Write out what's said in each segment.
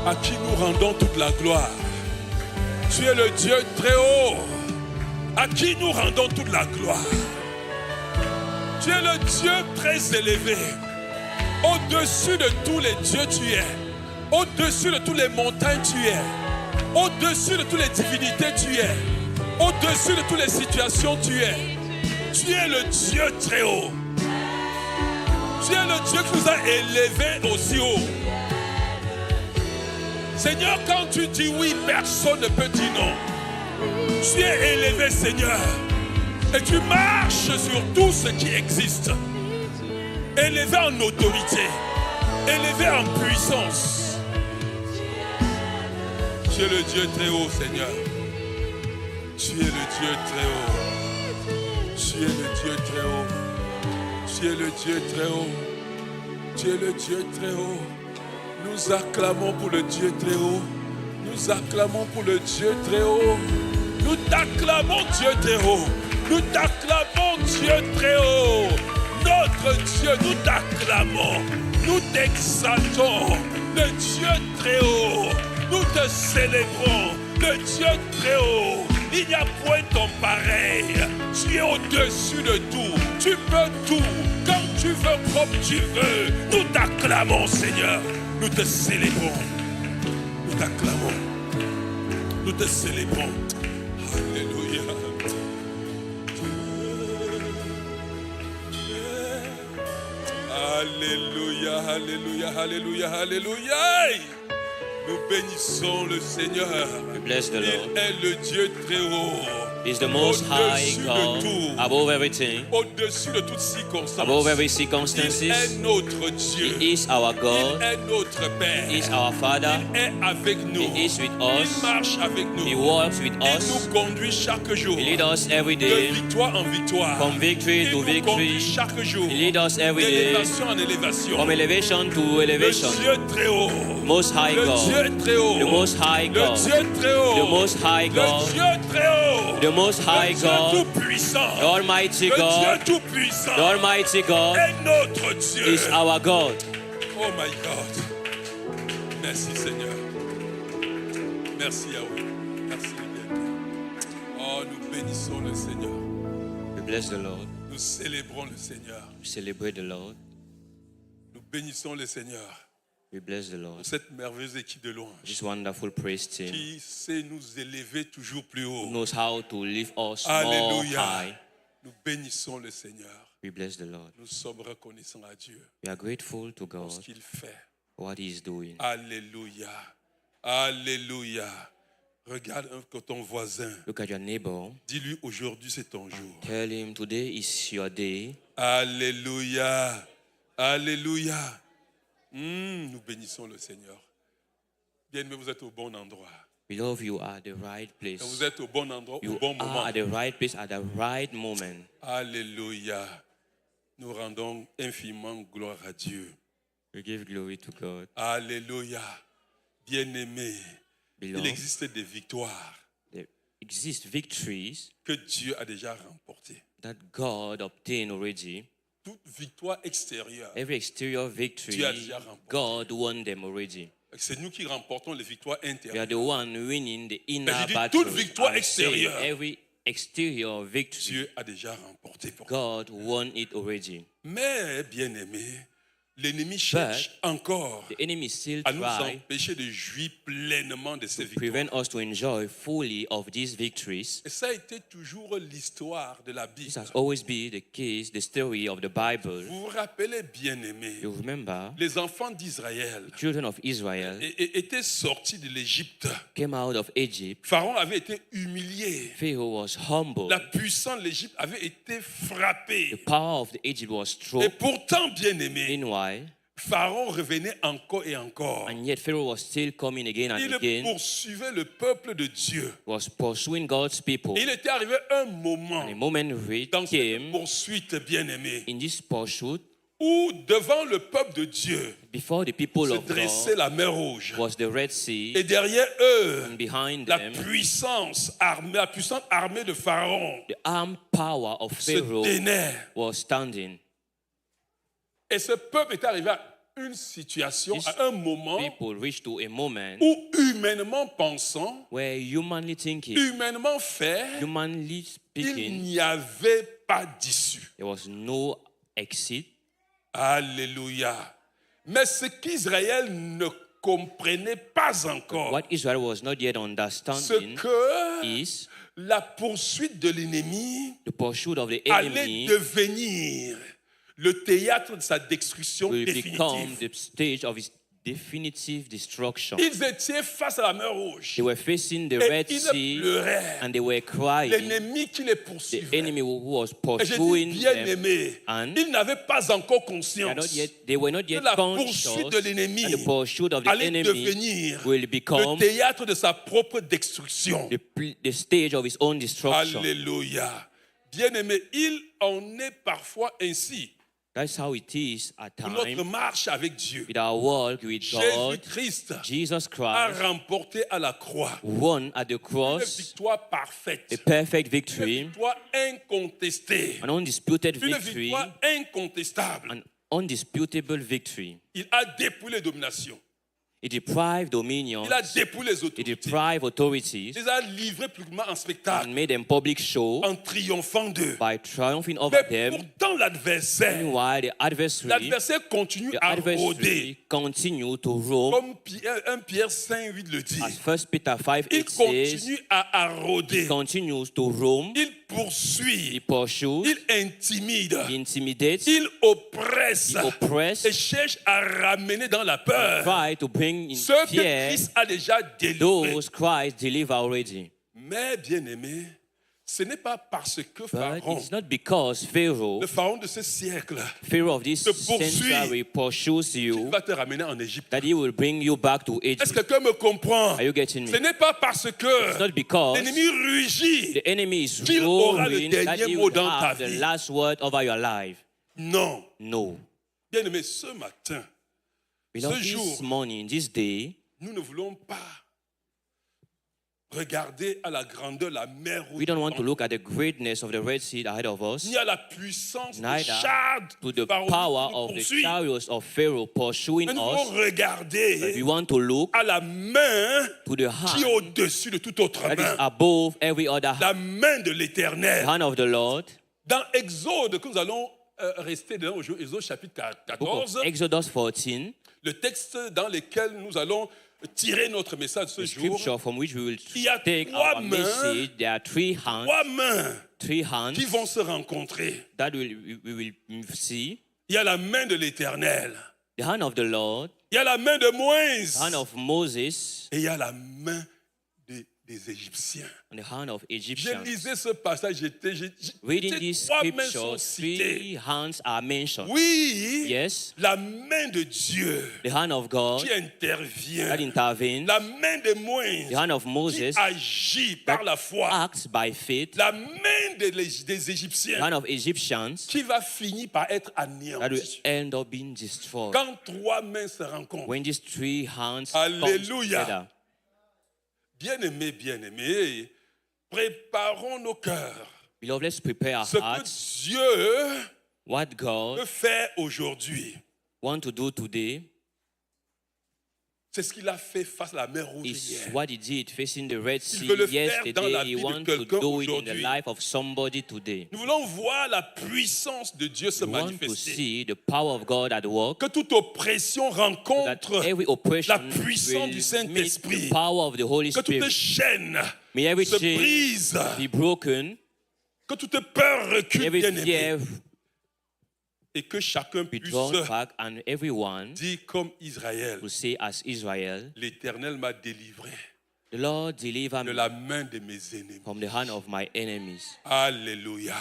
à qui nous rendons toute la gloire. Tu es le Dieu très haut, à qui nous rendons toute la gloire. Tu es le Dieu très élevé. Au-dessus de tous les dieux tu es. Au-dessus de toutes les montagnes tu es. Au-dessus de toutes les divinités tu es. Au-dessus de toutes les situations tu es. Tu es le Dieu très haut. Tu es le Dieu qui nous a élevés aussi haut. Seigneur, quand tu dis oui, personne ne peut dire non. Tu es élevé, Seigneur. Et tu marches sur tout ce qui existe. Élevé en autorité. Élevé en puissance. Tu es le Dieu très haut, Seigneur. Tu es le Dieu très haut. Tu es le Dieu très haut. Tu es le Dieu très haut. Tu es le Dieu très haut. Nous acclamons pour le Dieu très haut. Nous acclamons pour le Dieu très haut. Nous t'acclamons Dieu très haut. Nous t'acclamons Dieu très haut. Notre Dieu, nous t'acclamons. Nous t'exaltons. Le Dieu très haut. Nous te célébrons. Le Dieu très haut. Il n'y a point ton pareil. Tu es au-dessus de tout. Tu peux tout. Comme tu veux, comme tu veux. Nous t'acclamons, Seigneur. Nous te célébrons. Nous t'acclamons. Nous te célébrons. Alléluia. Alléluia, alléluia, alléluia, alléluia. Nous bénissons le Seigneur. We bless the Il Lord. est le Dieu très haut. He is the most high Au-dessus de God, tout. above everything, Au-dessus de toutes circonstances. above every Il circumstances. est notre Dieu. He is our God. Il est notre Père. He is our Father. Il est avec nous. He is with Il us. marche avec nous. He walks with Il us. nous conduit chaque jour. He leads us every De day, victoire en victoire. from victory Il to nous conduit victory. chaque jour. He leads us every day, D'élévation en élévation. from elevation to Le elevation. Dieu très haut. Most high Le God, Dieu très haut. the most high Le God, Dieu très haut. the most high Le God, Dieu très haut. the most high Le Dieu God, tout-puissant. the Almighty Le God, Dieu tout-puissant the Almighty God est notre Dieu. is our God. Oh my God. Merci Seigneur. Merci Yahweh. Merci bien. Oh, nous bénissons le Seigneur. We bless the Lord. Nous célébrons le Seigneur. We celebrate the Lord. Nous bénissons le Seigneur We bless the pour Lord. cette merveilleuse équipe de louanges This wonderful praise team qui sait nous élever toujours plus haut. knows how to lift us more Alléluia. high. Nous bénissons le Seigneur. We bless the Lord. Nous sommes reconnaissants à Dieu We are grateful to pour ce God qu'il fait. for what He is doing. Alléluia. Alléluia. Regarde ton voisin. Look at your neighbor. Dis-lui aujourd'hui c'est ton jour. Tell him today is your day. Alléluia. Alléluia. Nous bénissons le Seigneur. Bien-aimés, vous êtes au bon endroit. Beloved, you are at the right Et place. vous êtes au bon endroit, au You bon moment. are at the right place at the right moment. Alléluia. Nous rendons infiniment gloire à Dieu. We give glory to God. Alléluia. Bien-aimés, il Beloved, existe des victoires there exist victories que Dieu a déjà remportées. that God obtained already. Toute victoire extérieure, Every exterior victory, Dieu a déjà remporté. God won them already. c'est nous qui remportons les victoires We are intérieures. the one winning the Mais inner je dis, battle. toute victoire I say extérieure, every exterior victory, Dieu a déjà remporté pour nous. God won it already. Mais, bien-aimés, l'ennemi cherche encore The enemy still à nous try empêcher de jouir pleinement de ces to victoires. prevent us to enjoy fully of these victories. Et ça a été toujours l'histoire de la Bible. This has always been the case, the story of the Bible. Vous vous rappelez, bien-aimés, You remember, les enfants d'Israël children of Israel étaient sortis de l'Égypte. came out of Egypt. Pharaon avait été humilié. Pharaoh was humbled. La puissance de l'Égypte avait été The frappée. power of the Egypt was Et struck. pourtant, bien-aimés, Meanwhile, Pharaon revenait encore et encore. and yet Pharaoh was still coming again and Il again, poursuivait le peuple de Dieu. was pursuing God's people. Et il était arrivé un moment And a moment dans cette came poursuite, bien-aimés, in this pursuit où devant le peuple de Dieu before the people se of dressait God la mer Rouge. was the Red Sea, Et derrière eux, and behind la them, puissante armée de Pharaon the armed power of se Pharaoh tenait. was standing. Et ce peuple est arrivé à une situation, This à un moment people reach to a moment où humainement pensant, where humanly thinking, humainement fait, humanly il speaking, n'y avait pas d'issue. there was no exit. Alléluia. Mais ce qu'Israël ne comprenait pas encore, What Israel was not yet ce understanding que is la poursuite de l'ennemi the pursuit of the allait enemy devenir le théâtre de sa destruction will become définitive. the stage of his definitive destruction. Ils étaient face à la mer Rouge They were facing the et Red ils Sea pleuraient. and they were crying. L'ennemi qui les The poursuivait. enemy who was Et j'ai dit pursuing bien them, aimé, and ils n'avaient pas encore they were not conscience yet que la conscious poursuite de l'ennemi that the pursuit of the allait enemy devenir will le become théâtre de sa propre destruction. the stage of his own destruction. Alléluia. Bien-aimé, il en est parfois ainsi That's how it is at pour notre times marche avec Dieu. with our walk with God. Jésus-Christ Jesus a Christ remporté à la croix won at the une cross victoire parfaite, a perfect une victory, victoire incontestée, an undisputed une victory, victoire incontestable. an undisputable victory. Il a dépouillé les dominations. It deprived dominion, Il a dépouillé les it autorités. deprived authorities, Il les a livrés publiquement en spectacle, and made them public show en triomphant d'eux. by triumphing over Mais them. pourtant, l'adversaire Meanwhile, continue the à rôder. adversary continue to roam. Comme 1 Pierre 5, 8 le dit. As 1 Peter 5, Il 8 says, continue à rôder. continues to roam, Il he poursuit. pursues, Il intimide. he intimidates, Il oppresse. he oppresses, Et cherche à ramener dans la peur try to bring in ceux que fear Christ a déjà délivrés. those Christ deliver already. Mais bien aimé, ce n'est pas parce que But Pharaon, it's not because Pharaoh, le Pharaon de ce siècle, Pharaoh of this te poursuit, century pursues qu'il you, va te ramener en Égypte. that he will bring you back to Est-ce Egypt. que quelqu'un me comprend? Are you getting Ce me? n'est pas parce It's que not because l'ennemi rugit. the enemy is qu'il aura le roaring dernier that he mot will dans ta have the vie. last word over your life. Non. No. Bien aimé, ce matin, Beloved, ce this jour, morning, this day, nous ne voulons pas regarder à la grandeur la mer we don't want rouge, to look at the greatness of the Red Sea ahead of us, ni à la puissance des neither chars to de the Pharaon power qui nous of the poursuit. chariots of Pharaoh pursuing Mais nous voulons us. But we regarder want to look à la main to the qui est hand au-dessus de toute autre that is main. above every other hand, La main de the l'Éternel. hand of the Lord. Dans Exode, que nous allons rester dedans aujourd'hui, Exode chapitre Book of 14, Exodus 14, le texte dans lequel nous allons tirer notre message ce the jour. scripture from which we will Il y a take trois our mains, message. There are three Trois mains hands qui vont se rencontrer. that we will see. Il y a la main de l'Éternel. The hand of the Lord, Il y a la main de Moïse. the hand of Moses, Et il y a la main des Égyptiens. and the hand of J'ai Egyptians. lisé ce passage, Reading ces this trois mains sont scripture, citées. three hands are mentioned. Oui, Yes, la main de Dieu the hand of God qui intervient. that intervenes, La main de Moïse the hand of qui Moses agit par la foi. acts by faith, La main des the Égyptiens hand of Egyptians qui va finir par être that will anéantie. end up being destroyed. Quand trois mains se rencontrent, When these three hands come Alléluia. together. bien-aimés, préparons nos cœurs. Beloved, let's prepare our Ce que hearts. Dieu What peut God faire aujourd'hui, wants to do today c'est ce qu'il a fait face à la mer Rouge is hier. what he did facing the Red Il Sea veut le faire dans la yesterday. He vie de wants to quelqu'un do it in the aujourd'hui. life of somebody today. Nous voulons voir la puissance de Dieu se We want to manifester. see the power of God at work. Que toute oppression That rencontre every oppression la puissance du will Saint-Esprit. meet the power of the Holy que toute Spirit. chaîne May every se chain brise, be broken, que toute peur recule, every bien-aimé, fear et que chacun be puisse drawn back, and everyone dire comme Israël, will say as Israel, l'Éternel m'a délivré the Lord deliver de me la main de mes ennemis. from the hand of my enemies. Alléluia.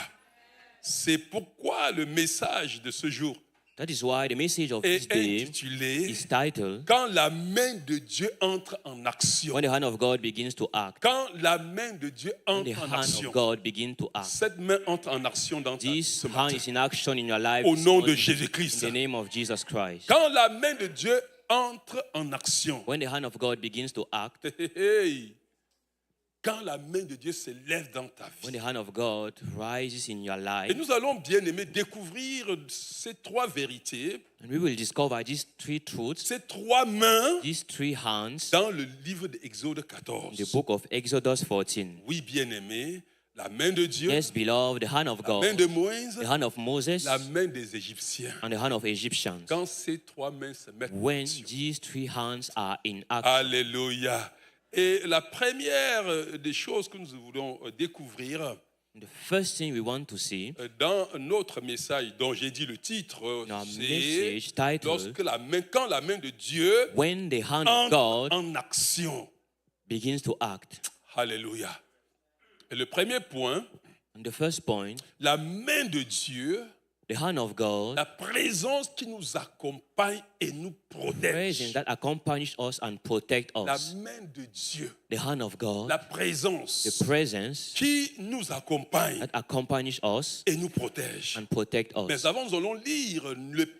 C'est pourquoi le message de ce jour That is why the message of this est day intitulé is titled, Quand la main de Dieu entre en action. When the hand of God begins to act. Quand la main de Dieu When the entre en hand action. of God begins to act. Cette main entre en action dans ta vie This ce hand matin. is in action in your life Au this nom de morning, Jésus-Christ. in the name of Jesus Christ. Quand la main de Dieu entre en action. When the hand of God begins to act, Hey, quand la main de Dieu s'élève dans ta when vie. the hand of God rises in your Et life, nous allons bien aimer découvrir ces trois vérités, and we will discover these three truths, ces trois mains these three hands, dans le livre d'Exode in the 14. book of Exodus 14. Oui, bien aimé, la main de Dieu, Yes, beloved, the hand of la main God, de Moïse, the hand of Moses, la main des Égyptiens. and the hand of Egyptians. Quand ces trois mains se mettent en When action. these three hands are in action, Alléluia. Et la première des choses que nous voulons découvrir the first thing we want to see dans notre message dont j'ai dit le titre, in our c'est message titled, quand la main de Dieu when the hand of entre God en action. begins to act. Alléluia. Et le premier point, And the first point, la main de Dieu, the hand of God, la présence qui nous accompagne et nous protège. presence that accompanies us and protect La us. main de Dieu, The hand of God, la présence the presence qui nous accompagne that accompanies us et nous protège. and protect us. Mais avant, nous allons lire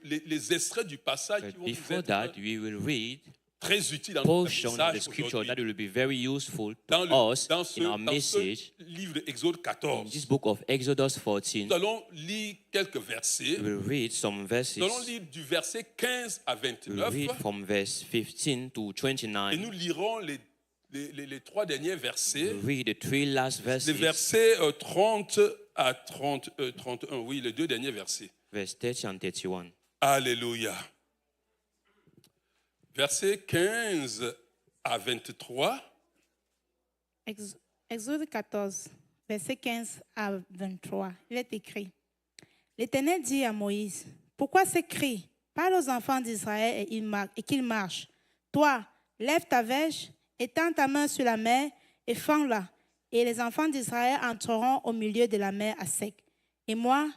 les extraits du passage qui But vont nous before être that, we will read très utiles dans notre portion of the message scripture that aujourd'hui. will be very useful Dans, to us dans ce, in our dans message. ce livre d'Exode In 14, this book of Exodus 14, nous allons lire quelques versets. we will read some verses. Nous allons lire du verset 15 à We will 29 read from verse 15 to et 29. nous lirons les trois derniers versets. We read the three last Les verses, versets 30 à 31, oui, les deux derniers versets. verse 30 and 31. Alléluia. Versets 15 à 23. Exode 14, verset 15 à 23. Il est écrit: L'Éternel dit à Moïse: Pourquoi ces cris? Parle aux enfants d'Israël et qu'ils marchent. Toi, lève ta verge, étends ta main sur la mer et fends-la. Et les enfants d'Israël entreront au milieu de la mer à sec. Et moi,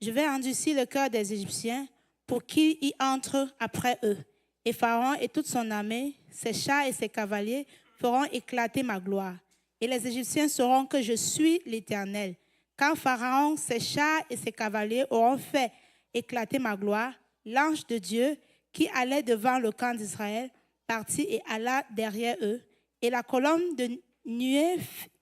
je vais endurcir le cœur des Égyptiens pour qu'ils y entrent après eux. Et Pharaon et toute son armée, ses chars et ses cavaliers feront éclater ma gloire. Et les Égyptiens sauront que je suis l'Éternel. Quand Pharaon, ses chars et ses cavaliers auront fait éclater ma gloire, l'ange de Dieu qui allait devant le camp d'Israël partit et alla derrière eux. Et la colonne de nuée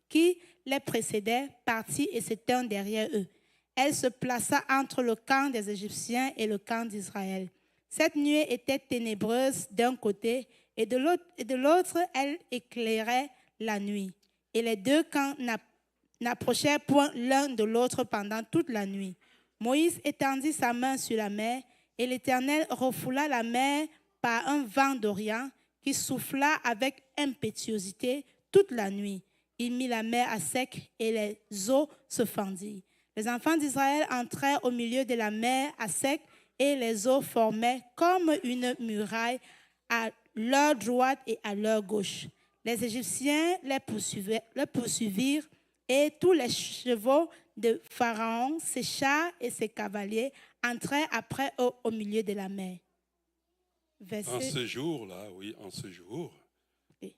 qui les précédait partit et s'étend derrière eux. Elle se plaça entre le camp des Égyptiens et le camp d'Israël. Cette nuée était ténébreuse d'un côté et de l'autre, elle éclairait la nuit. Et les deux camps n'approchèrent point l'un de l'autre pendant toute la nuit. Moïse étendit sa main sur la mer et l'Éternel refoula la mer par un vent d'Orient qui souffla avec impétuosité toute la nuit. Il mit la mer à sec et les eaux se fendirent. Les enfants d'Israël entrèrent au milieu de la mer à sec et les eaux formaient comme une muraille à leur droite et à leur gauche. Les Égyptiens les poursuivirent et tous les chevaux de Pharaon, ses chars et ses cavaliers entrèrent après eux au milieu de la mer. En ce jour-là, oui, en ce jour. Oui.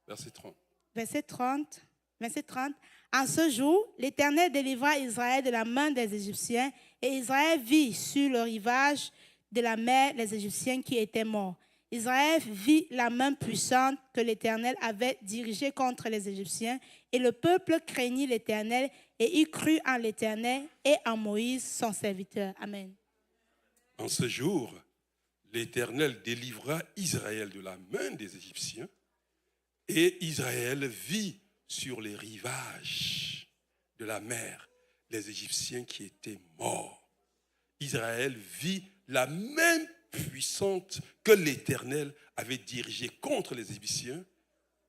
Verset 30. Verset 30. En ce jour, l'Éternel délivra Israël de la main des Égyptiens et Israël vit sur le rivage de la mer les Égyptiens qui étaient morts. Israël vit la main puissante que l'Éternel avait dirigée contre les Égyptiens et le peuple craignit l'Éternel et y crut en l'Éternel et en Moïse son serviteur. Amen. En ce jour, l'Éternel délivra Israël de la main des Égyptiens et Israël vit sur les rivages de la mer les Égyptiens qui étaient morts. Israël vit la main puissante que l'Éternel avait dirigée contre les Égyptiens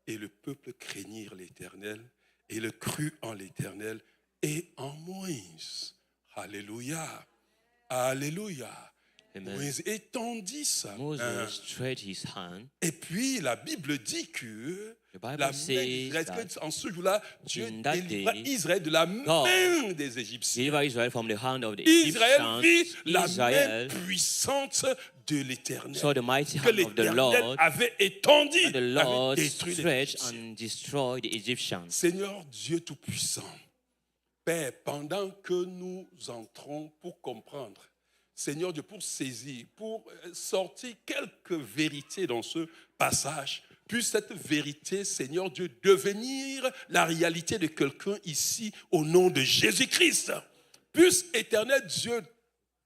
et le peuple craignit l'Éternel et le crut en l'Éternel et en Moïse. Alléluia. Alléluia. Amen. Moïse étendit sa main. Moses stretched his hand. Et puis la Bible dit que The Bible la main says d'Israël, that en ce jour-là, Dieu in that délivra day, Israël de la main des Égyptiens. Deliver Israel from the hand of the Israël Egyptians. vit la Israel main puissante de l'Éternel saw the mighty que hand of the l'Éternel Lord, avait étendu, and the avait Lord détruit les stretched Égyptiens. and destroyed the Egyptians. Seigneur Dieu Tout-Puissant, Père, pendant que nous entrons pour comprendre, Seigneur Dieu, pour saisir, pour sortir quelques vérités dans ce passage, puisse cette vérité, Seigneur Dieu, devenir la réalité de quelqu'un ici au nom de Jésus-Christ. Puisse, Éternel Dieu,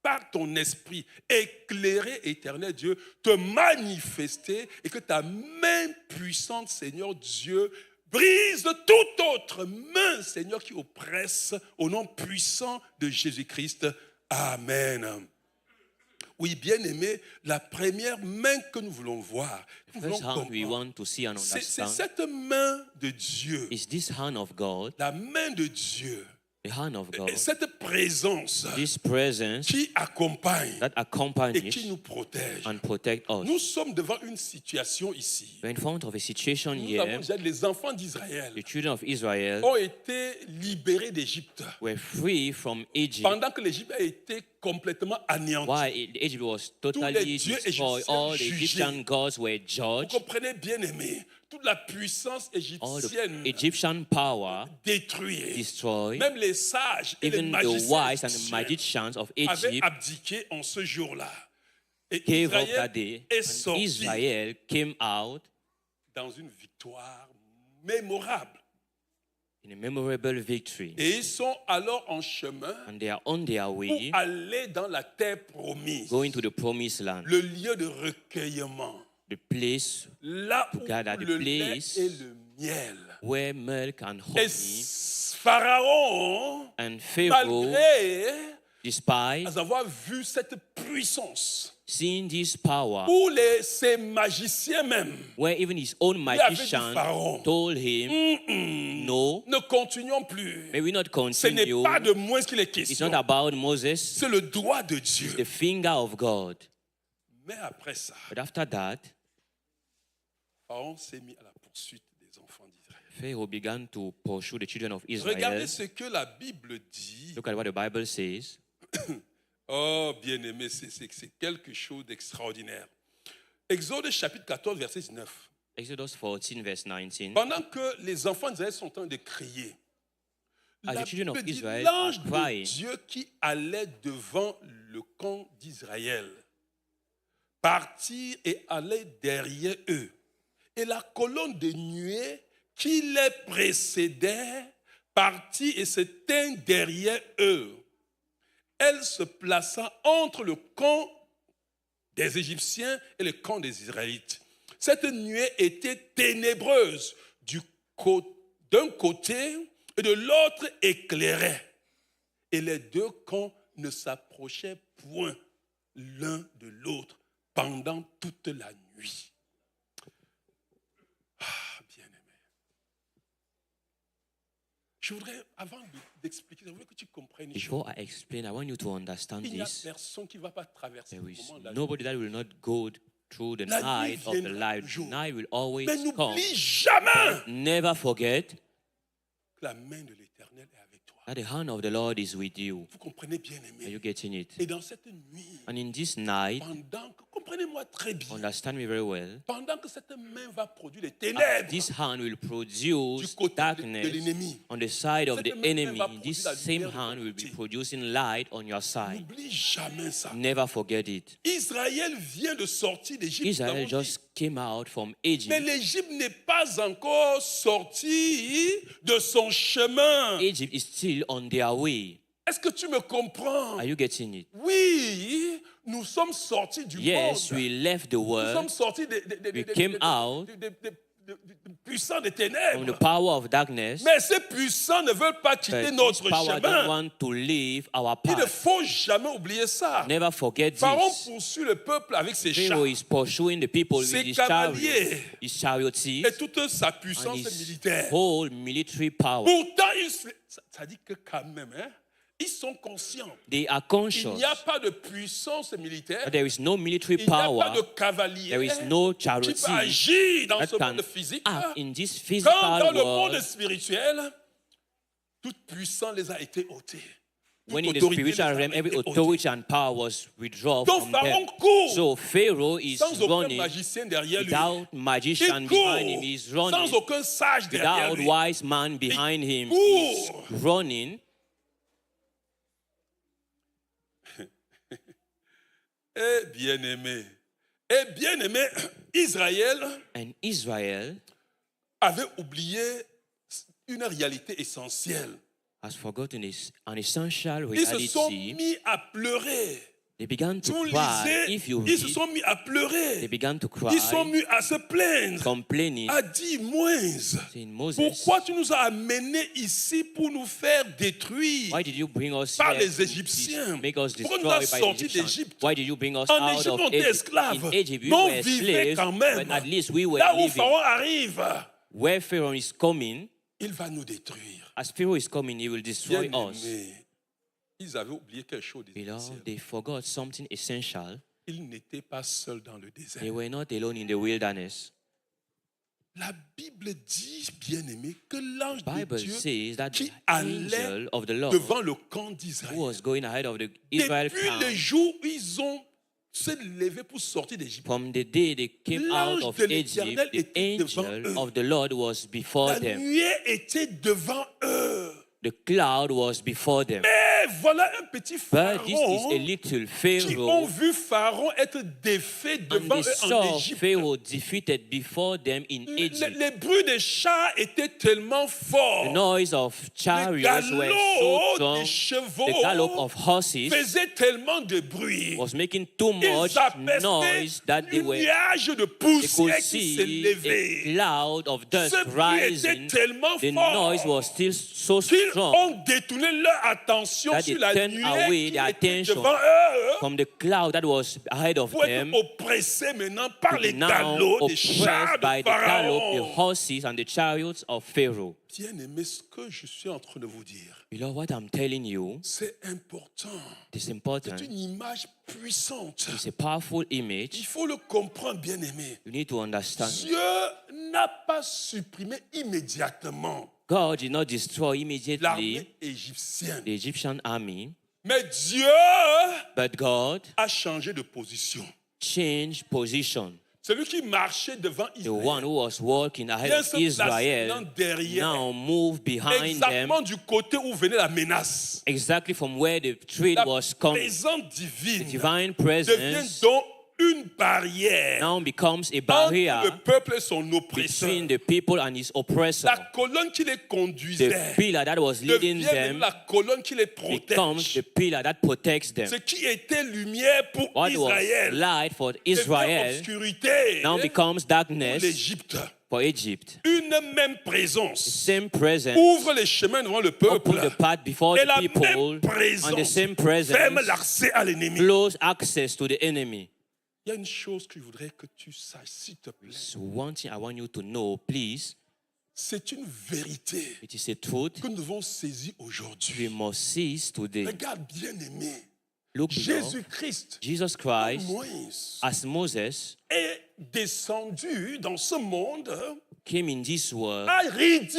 par ton esprit, éclairer, Éternel Dieu, te manifester et que ta main puissante, Seigneur Dieu, brise toute autre main, Seigneur, qui oppresse au nom puissant de Jésus-Christ. Amen. Oui, bien-aimé, la première main que nous voulons voir, The first hand we want to see and c'est understand cette main de Dieu, is this hand of God, la main de Dieu, the hand of God, cette présence this presence qui accompagne that et accompanies qui nous protège. and protect us. Nous sommes devant une situation ici. We're in front of a situation Nous here. avons déjà les enfants d'Israël The children of Israel ont été libérés d'Égypte were free from Egypt. pendant que l'Égypte a été complètement anéantie. While Egypt was totally les dieux destroyed, égyptiens all the jugés. Egyptian gods were Vous judged. comprenez bien aimé, toute la puissance All the égyptienne Egyptian power détruite. destroyed. Même les sages et les Even the magiciens wise and the magicians of avaient Egypt abdiqué en ce jour-là. Et gave up Israël that day. est And sorti Israel came out dans une victoire mémorable. in a memorable victory. Et ils sont alors en chemin And they are on their pour way aller dans la terre promise, going to the promised land, le lieu de recueillement, the place là où gather, the le lait place et le miel. where milk and Et honey Pharaon, and Pharaoh, malgré despite avoir vu cette puissance, seeing this power, où ces magiciens même where even his own avait dit, magician Pharaon, told him, no, ne continuons plus. may we not Ce n'est continue. pas de moi qu'il est It's question. not about Moses, C'est le doigt de Dieu. the finger of God. Mais après ça, But after that, Pharaon s'est mis à la poursuite des enfants d'Israël. Pharaoh began to pursue the children of Regardez Israel. ce que la Bible dit. Look at what the Bible says. Oh, bien-aimé, c'est quelque chose d'extraordinaire. Exode chapitre 14, verset 19. Exodus 14, verse 19. Pendant que les enfants d'Israël sont en train de crier, As la the children of Bible dit, Israel l'ange are de crying, Dieu qui allait devant le camp d'Israël partit et allait derrière eux. Et la colonne de nuée qui les précédait partit et se tint derrière eux. Elle se plaça entre le camp des Égyptiens et le camp des Israélites. Cette nuée était ténébreuse d'un côté et de l'autre éclairait. Et les deux camps ne s'approchaient point l'un de l'autre pendant toute la nuit. Ah, bien-aimé. Je voudrais, avant d'expliquer, je voudrais que tu comprennes une chose. before I explain, I want you to understand Il n'y a this. personne qui ne va pas traverser There le is moment de la nuit. nobody that will not go through the La nuit night of the viendra life. toujours. Night will always Mais come. n'oublie jamais Never forget que la main de l'Éternel est avec toi. that the hand of the Lord is with you. Vous comprenez bien, Are aimé. you getting it? Et dans cette nuit, And in this night, pendant que, comprenez-moi très bien, understand me very well, pendant que cette main va produire les as ténèbres this hand will du produce côté de darkness l'ennemi, on the side of cette the main enemy. va produire This la same lumière de hand ton will be côté. producing light on your side. N'oublie jamais ça. Never forget it. Israël vient de sortir d'Égypte. Israel nous avons just dit. came out from Mais Egypt. l'Égypte n'est pas encore sortie de son chemin. Egypt is still on their way. Est-ce que tu me comprends? Are you getting it? Oui, nous sommes sortis du Yes, monde. we left the Nous sommes world sortis We came out des puissants des from the ténèbres. power of darkness, Mais ces puissants ne veulent pas quitter but this notre power don't chemin. want to leave our Il ne path. faut jamais oublier ça. Never forget Pharaon this. poursuit le peuple avec ses chars Pharaoh is pursuing the people with Ses his cavaliers. chariots, his charioteers, et toute sa and puissance his militaire. whole military power. Pourtant, ça dit que quand même, ils sont conscients. They are Il conscious n'y a pas de puissance militaire. that there is no military Il n'y a pas power, de cavalier there is no qui charioteer peut agir dans that ce can monde physique. act in this Comme physical dans le monde world. spirituel, toute puissance les a été ôtée. Toute When in the autorité spiritual les a realm, every été ôtée. authority and power was withdrawn Donc from Pharaon them. court So Pharaoh is sans aucun running magicien derrière lui. without magician Il behind him. court He's sans running aucun sage derrière without lui. wise man behind him. court. He's running. Eh bien-aimé, Et bien aimé, Israël And Israel avait oublié une réalité essentielle. has forgotten an essential Ils se sont reality. mis à pleurer. They began Si to vous cry. lisez, If you ils se read, sont mis à they pleurer. began to Ils sont cry, mis à se plaindre. complaining, A dit, Moïse, saying, Moses, pourquoi tu nous as amenés ici pour nous faire détruire why did you bring us par here les to Égyptiens? make us Pourquoi destroyed nous as by the sortis Egyptians? d'Égypte? Why did you bring us En out Égypte, of on était Egypt? esclaves. In Egypt, we Mais on were vivait slaves, quand même. but at least we were Là où living. Pharaon arrive, Where Pharaoh is coming, il va nous détruire. as Pharaoh is coming, he will destroy us. Bien-aimés, ils avaient oublié quelque chose d'essentiel. Beloved, they forgot something essential. Ils n'étaient pas seuls dans le désert. They were not alone in the wilderness. La Bible dit, bien-aimé, que l'ange de Bible Dieu says that the qui allait angel of the Lord devant le camp who d'Israël, was going ahead of the Israel depuis camp, le jour où ils ont se levé pour sortir d'Égypte, from the day they came out l'ange of de Egypt, l'Éternel the était devant angel eux. of the Lord was before La them. nuée était devant eux. The cloud was before them. Et voilà un petit But this is a pharaon little qui ont Pharaoh, vu Pharaon être défait and devant they eux en saw Égypte. Pharaoh defeated before them in Egypt. Les bruits des chars étaient tellement The forts. noise of Le chariots were so galop strong. des chevaux The gallop of horses faisait tellement de bruit. was making too much Ils apercevaient noise that un nuage de they poussière could qui see s'élevait. a cloud of dust Ce bruit était rising. tellement The noise fort was still so qu'ils strong ont détourné leur attention that sur they la turned nuée away qui their était attention devant eux from the cloud that was ahead of pour être them, oppressés maintenant par les now galops des chars oppressed de by the gallop, the Pharaon. horses and the chariots of Pharaoh. Bien aimé, ce que je suis en train de vous dire, Beloved, what I'm telling you c'est important. is C'est important. une image puissante. It's a powerful Il image. faut le comprendre, bien aimé. You need to understand it. Dieu n'a pas supprimé immédiatement God did not destroy immediately l'armée égyptienne. the Egyptian army, Mais Dieu but God a changé de position. changed position. Celui qui marchait devant The one Israël who was walking ahead vient of se placer Israel maintenant derrière, now moved behind them, exactement du côté où venait la menace. exactly from where the threat La was coming. présence The divine divine devient presence donc une barrière now becomes a entre barrier le peuple et son oppresseur. between the people and his oppressor. La colonne qui les The conduisait pillar that was leading devient them la colonne qui les becomes protège. the pillar that protects them. Ce qui était lumière pour What was Israël light for devient Israel obscurité now becomes pour darkness l'Égypte. for Egypt. Une même présence Same presence ouvre les chemins devant le peuple open the path before et the la people, même and the présence same ferme presence l'accès à l'ennemi. close access to the enemy. Il y a une chose que je voudrais que tu saches, s'il te plaît. So one thing I want you to know, please, C'est une vérité it is a truth que nous devons saisir we aujourd'hui. must seize today. Regarde, bien aimé, Look, beloved, Jésus-Christ, Jesus Christ, Moïse, as Moses est descendu dans ce monde, came in this world a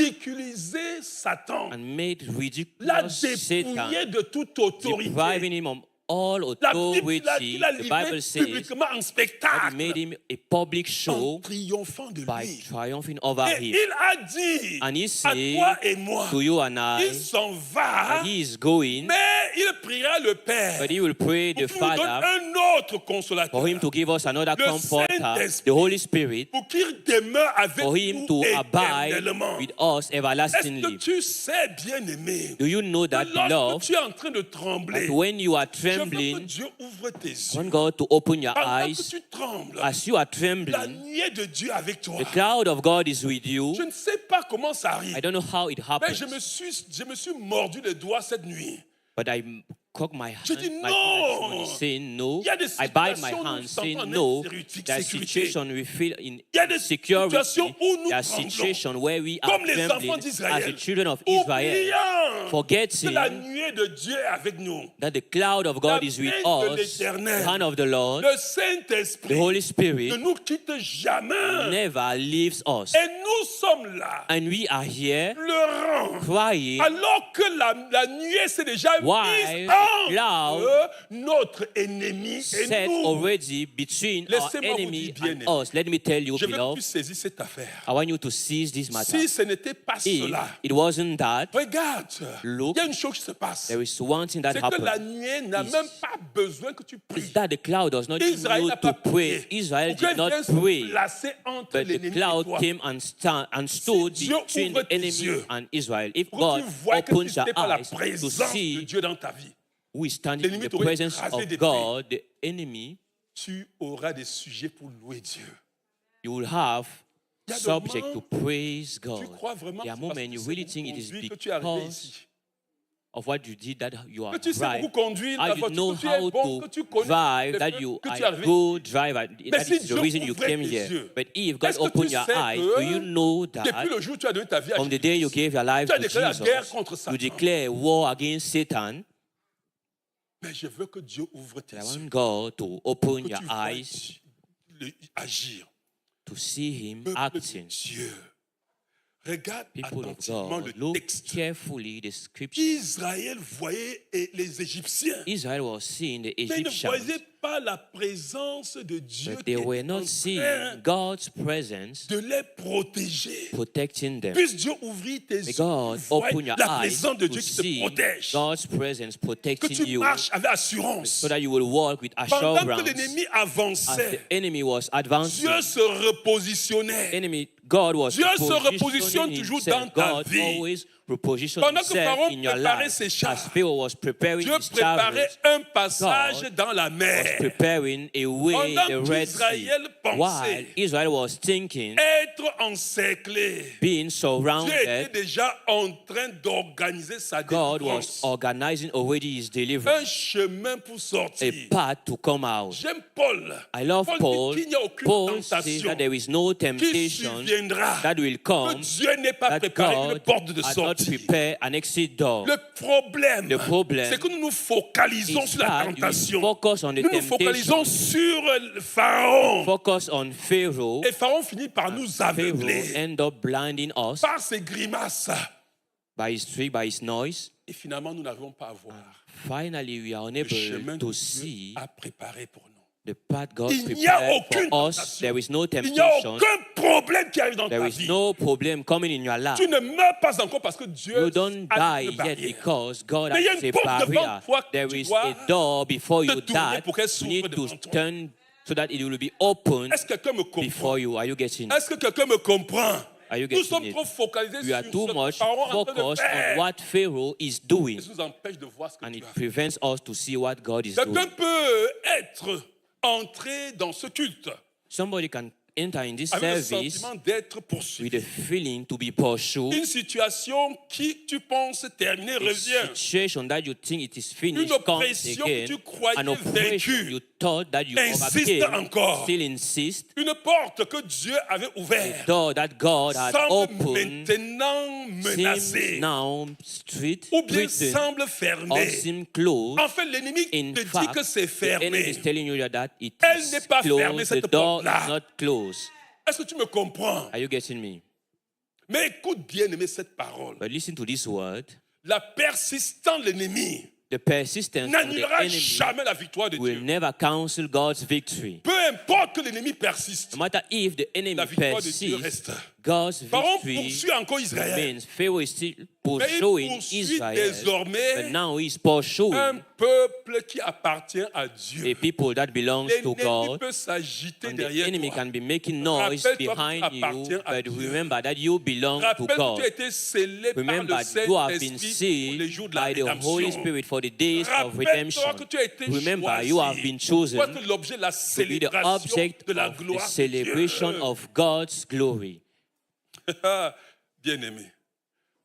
ridiculisé Satan, and made l'a ridiculous dépouillé Satan, de toute autorité. depriving him of all La Bible, authority. il a The livré Bible says publiquement en that he spectacle, made him a public en show triomphant de by lui. triumphing over Et him. il a dit And he à said toi et moi, to you and I il s'en va, that he is going, mais il priera le Père but he will pray the pour qu'il nous donne Father un autre for consolateur, him to give us another Le comforter, Saint-Esprit. the Holy Spirit, pour qu'il demeure avec for him nous to abide éternellement. with us Est-ce que everlastingly. tu sais, bien-aimé, Do you know que that, lorsque beloved, tu es en train de trembler, that when you are je veux que trembling, Dieu ouvre tes I yeux. want God to open your Pendant que eyes, tu trembles, as you are la trembling, nuée de Dieu avec toi. the cloud of God is with you. Je ne sais pas comment ça arrive, I don't know how it mais happens, je me suis mordu les doigts cette nuit. but I cock my hand, Je dis my non. hand saying no. Il y a des I bite my situations où nous hand nous saying sentons en no. insécurité. There are situations we feel in Il y a des security. situations où nous There are tremblons, situations where we are comme les enfants trembling as d'Israël, the children of Israel, oubliant que forgetting la nuée de Dieu est avec nous. that the cloud of God La is with main de us, the l'Éternel, hand of the Lord, Le the Saint-Esprit Holy ne Spirit nous quitte jamais. never leaves us. Et nous sommes là, And we are here pleurant, crying alors que la nuée s'est déjà while mise the cloud notre ennemi et set nous. already between our Laissez-moi vous enemy dire, bien-aimé. and us. Let me tell you, Je veux que tu beloved, saisisses cette affaire. I want you to seize this matter. Si ce n'était pas If cela, it wasn't that, regarde, Look, il y a une chose qui se passe. there is one thing that C'est que la happened. nuée n'a même pas besoin que tu pries. Is that the cloud does not Israël need n'a to pas pray. prié. Israel Pour qu'elle did not vienne se pray. placer entre But the l'ennemi et cloud toi. came and stood Dieu between ouvre the tes enemy yeux, and Israel. If Pour que God tu vois que opens si your ce n'est pas la eyes to présence de see Dieu dans ta vie, who is standing in l'ennemi the t'aurait presence écrasé of d'épée. God, the enemy, tu auras des sujets pour louer Dieu. you will have Il y a des subject to moments, praise Tu God. crois vraiment There are que c'est parce moments que you tu really sais think it beaucoup is conduire que tu es arrivé because ici. of what you did that you are Que tu sais right. beaucoup conduire How la you know voiture, que tu es how bon, to que tu connais drive, les that feux, you que are tu es a arrivé. good driver. Mais That si is the Dieu reason you ouvrait came tes here. yeux, But if God est-ce que opened tu your sais eyes, que do you know that depuis le jour où tu as donné ta vie à from the Jésus, day you gave your life tu as to déclaré la guerre Jesus, contre you Satan. declare war against Satan? Mais je veux que Dieu ouvre tes I yeux, want God to open que your tu vois eyes agir. to see Him Peuple de acting. Dieu, regarde People of attentivement God, le look texte. carefully the scripture. Israël voyait les Égyptiens, Israel was seeing the mais ils ne Egyptians, voyaient pas la présence de Dieu but qui they were était not en seeing train God's presence de les protéger. protecting them. Puisse Dieu ouvrir tes May yeux, God tu vois open your la eyes présence de to Dieu qui te see protège. God's presence Que protecting tu you marches avec assurance. so that you will walk with Pendant que assurance. l'ennemi As avançait, the enemy was advancing, Dieu se repositionnait. enemy, God was Dieu se repositionne repositioning toujours dans himself. ta God vie. always repositioned Pendant que himself Pharaon in your préparait life. ses chars, As Pharaoh was preparing Dieu his préparait chariots, un passage God dans la was mer. preparing a way Pendant the Red Sea. qu'Israël pensait While Israel was thinking, être encerclé, being Dieu était surrounded, déjà en train d'organiser sa God was délivrance. organizing already his deliverance, Un chemin pour sortir. a path to come out. J'aime Paul. I love Paul. dit qu'il n'y a aucune Paul says tentation that there is no qui temptation surviendra that will que come Dieu n'ait pas that préparé une God porte de has not sortie. prepared an exit door. Le problème, The problem c'est que nous nous focalisons is sur la that we tentation. focus on the Nous nous focalisons temptation, sur le Pharaon. focus on Pharaoh. Et Pharaon finit par nous Pharaoh aveugler end up blinding us par ses grimaces. by his trick, by his noise. Et finalement, nous n'arrivons pas à voir Finally, we are le unable chemin to que Dieu see a préparé pour nous. the path God Il n'y a prepared aucune for us. tentation. There is no Il n'y a temptation. aucun problème qui arrive dans There ta is vie. no problem coming in your life. Tu ne meurs pas encore parce que Dieu You don't a die une yet barrière. because God Mais il y a has une a porte devant barrier. toi que There tu is dois a door before te you tourner die. pour qu'elle You s'ouvre need to devant toi. turn so that it will be open Est-ce que quelqu'un me comprend? before you. Are you getting it? Est-ce que quelqu'un me comprend? Are you Nous getting sommes it? trop focalisés We sur are ce too que much Pharaon est en train de focused on faire. what Pharaoh is doing, Et ça nous empêche de voir ce que and tu it as fait. prevents us to see what God is Quelqu'un doing. peut être entré dans ce culte Somebody can enter in this avec le service sentiment d'être with poursuivi. a feeling to be pursued. Une situation qui tu penses terminée A revient. situation that you think it is finished Une comes oppression again. que tu croyais An oppression vaincue you thought that you insiste overcame encore. still insist. Une porte que Dieu avait ouverte Door that God had semble opened maintenant seems menacée now street ou bien threatened semble or fermée. seem closed. En fait, l'ennemi In te dit fact, que c'est the enemy is fermé. telling you that it Elle is n'est pas fermée, closed. The cette door porte-là. is not closed. Est-ce que tu me comprends? Are you getting me? Mais écoute bien, aimé, cette parole. But listen to this word. La persistance de l'ennemi The persistence of the n'annulera enemy jamais la victoire de will Dieu. never cancel God's victory. Peu importe que l'ennemi persiste, No matter if the enemy la victoire de Dieu persists, reste. God's Pharaon victory poursuit encore Israël. means Pharaoh is still Mais il pursuing poursuit Israel, désormais but now he's pursuing un peuple qui appartient à Dieu. a people that belongs to L'ennemi God. peut s'agiter And the derrière enemy toi. can be making noise Rappelle-toi que tu behind you, appartiens à but Dieu. remember that you belong to Rappelle que God. tu as été scellé par Remember, le you have been Saint-Esprit pour les sealed jours de la by the Holy rédemption. Spirit for the days of redemption. Rappelle-toi que tu as été Remember, choisi you have been chosen pour être l'objet de la to be the célébration object de la of the gloire de celebration Dieu. of God's glory. Bien-aimé,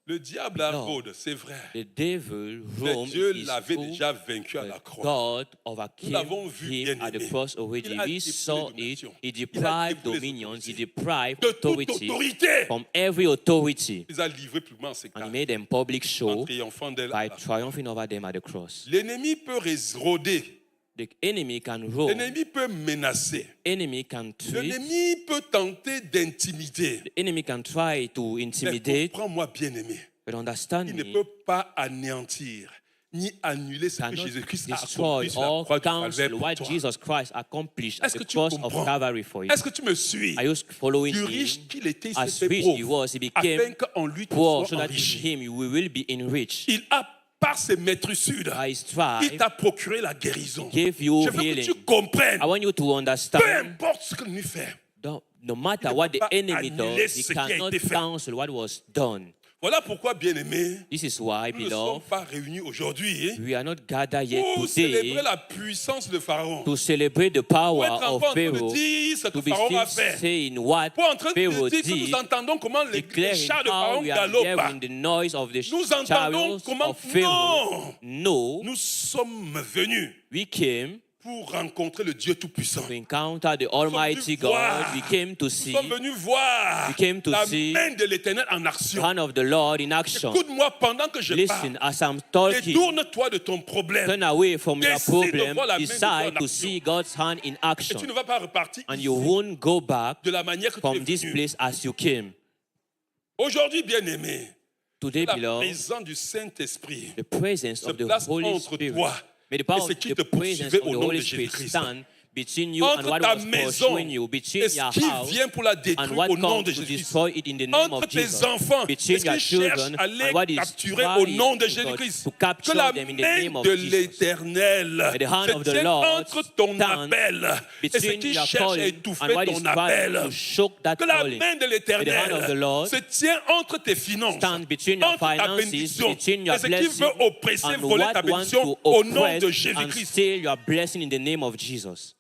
le diable a No. rôde, c'est vrai. The devil, Mais Rome, Dieu is l'avait full, déjà vaincu à la but croix. God Nous overcame l'avons vu, him at the bien-aimé. cross already. Il a We déplacé saw les it. nations. He Il a deprived déplacé les dominions. He autorités. deprived De toute authority autorité. from every authority. Il a livré publiquement ses And he cartes made them public en show triomphant d'elle. by triumphing over them at the cross. L'ennemi peut rôder. The enemy can roll. L'ennemi peut menacer. Enemy can treat. L'ennemi peut tenter d'intimider. The enemy can try to Mais intimidate. comprends-moi, bien-aimé. But understand Il ne me, peut pas anéantir ni annuler ce que cannot Jésus-Christ a destroy accompli sur la or croix du Calvaire cancel pour what toi. Jesus Christ accomplished at Est-ce the que tu cross of comprends? Calvary for you. Est-ce que tu me suis? Are you following Du him? riche qu'il était, il As s'est fait rich he pauvre, was, he afin became qu'en lui tu poor, so sois that in enrichi. him you will be enriched. Il a, par ses maîtrisudes, By his il stripe, t'a procuré la guérison. gave you Je veux que healing. tu comprennes, I want you to peu understand, importe ce que l'ennemi fait. no matter Il ne what peut the pas enemy annuler does, he ce qui a cannot été fait. cancel what was done. Voilà pourquoi, bien-aimés, This is why, nous ne sommes beloved, pas réunis aujourd'hui we are not gathered yet pour today célébrer la puissance de Pharaon. to celebrate the Pour power être encore of en train de Pharaoh, dire ce que to be Pharaon a still fait. saying what Pour en train de Pharaoh dire que nous did, entendons comment les declaring chars de how Pharaon we are galopent. hearing the noise of the Nous entendons chariots comment of Pharaoh. non, No, nous sommes venus we came pour rencontrer le Dieu Tout-Puissant. to encounter the Almighty God. voir. We came to Nous see sommes venus voir We came to la see main de l'Éternel en the action. hand of the Lord in action. Écoute-moi pendant que je Listen, parle. as I'm talking, Détourne-toi de ton problème. turn away from your Décide de problem, voir la main de Dieu decide en to action. see God's hand in Et action. tu ne vas pas repartir And ici you won't go back de la manière que tu from es this venu. place as you came. Aujourd'hui, bien-aimé, Today, la beloved, présence du Saint-Esprit the presence se of the place Holy entre Spirit, toi may the et power ce of qui the te presence poursuivait of au the nom Holy de Spirit Jésus-Christ. stand between you and entre what ta was maison pursuing you, et between your ce qui house vient pour la and détruire what au nom comes de to Jésus-Christ. destroy it in the name Entre of tes Jesus. enfants, Between est-ce your qu'ils cherchent children à and les what is capturer au trying nom de to Jésus-Christ? capture Que la them in the main name of de Jesus. l'Éternel May the hand of se the tienne Lord entre ton stand appel et ce between qui your cherche à calling étouffer and what is ton trying appel. to choke that Que la calling. main de May the hand of the l'Éternel Lord se tient entre tes finances, stand between your entre ta finances, bénédiction between your et ce qui blessing, veut oppresser, and voler what ta wants bénédiction to au nom de oppress and Jésus-Christ. steal your blessing in the name of Jesus.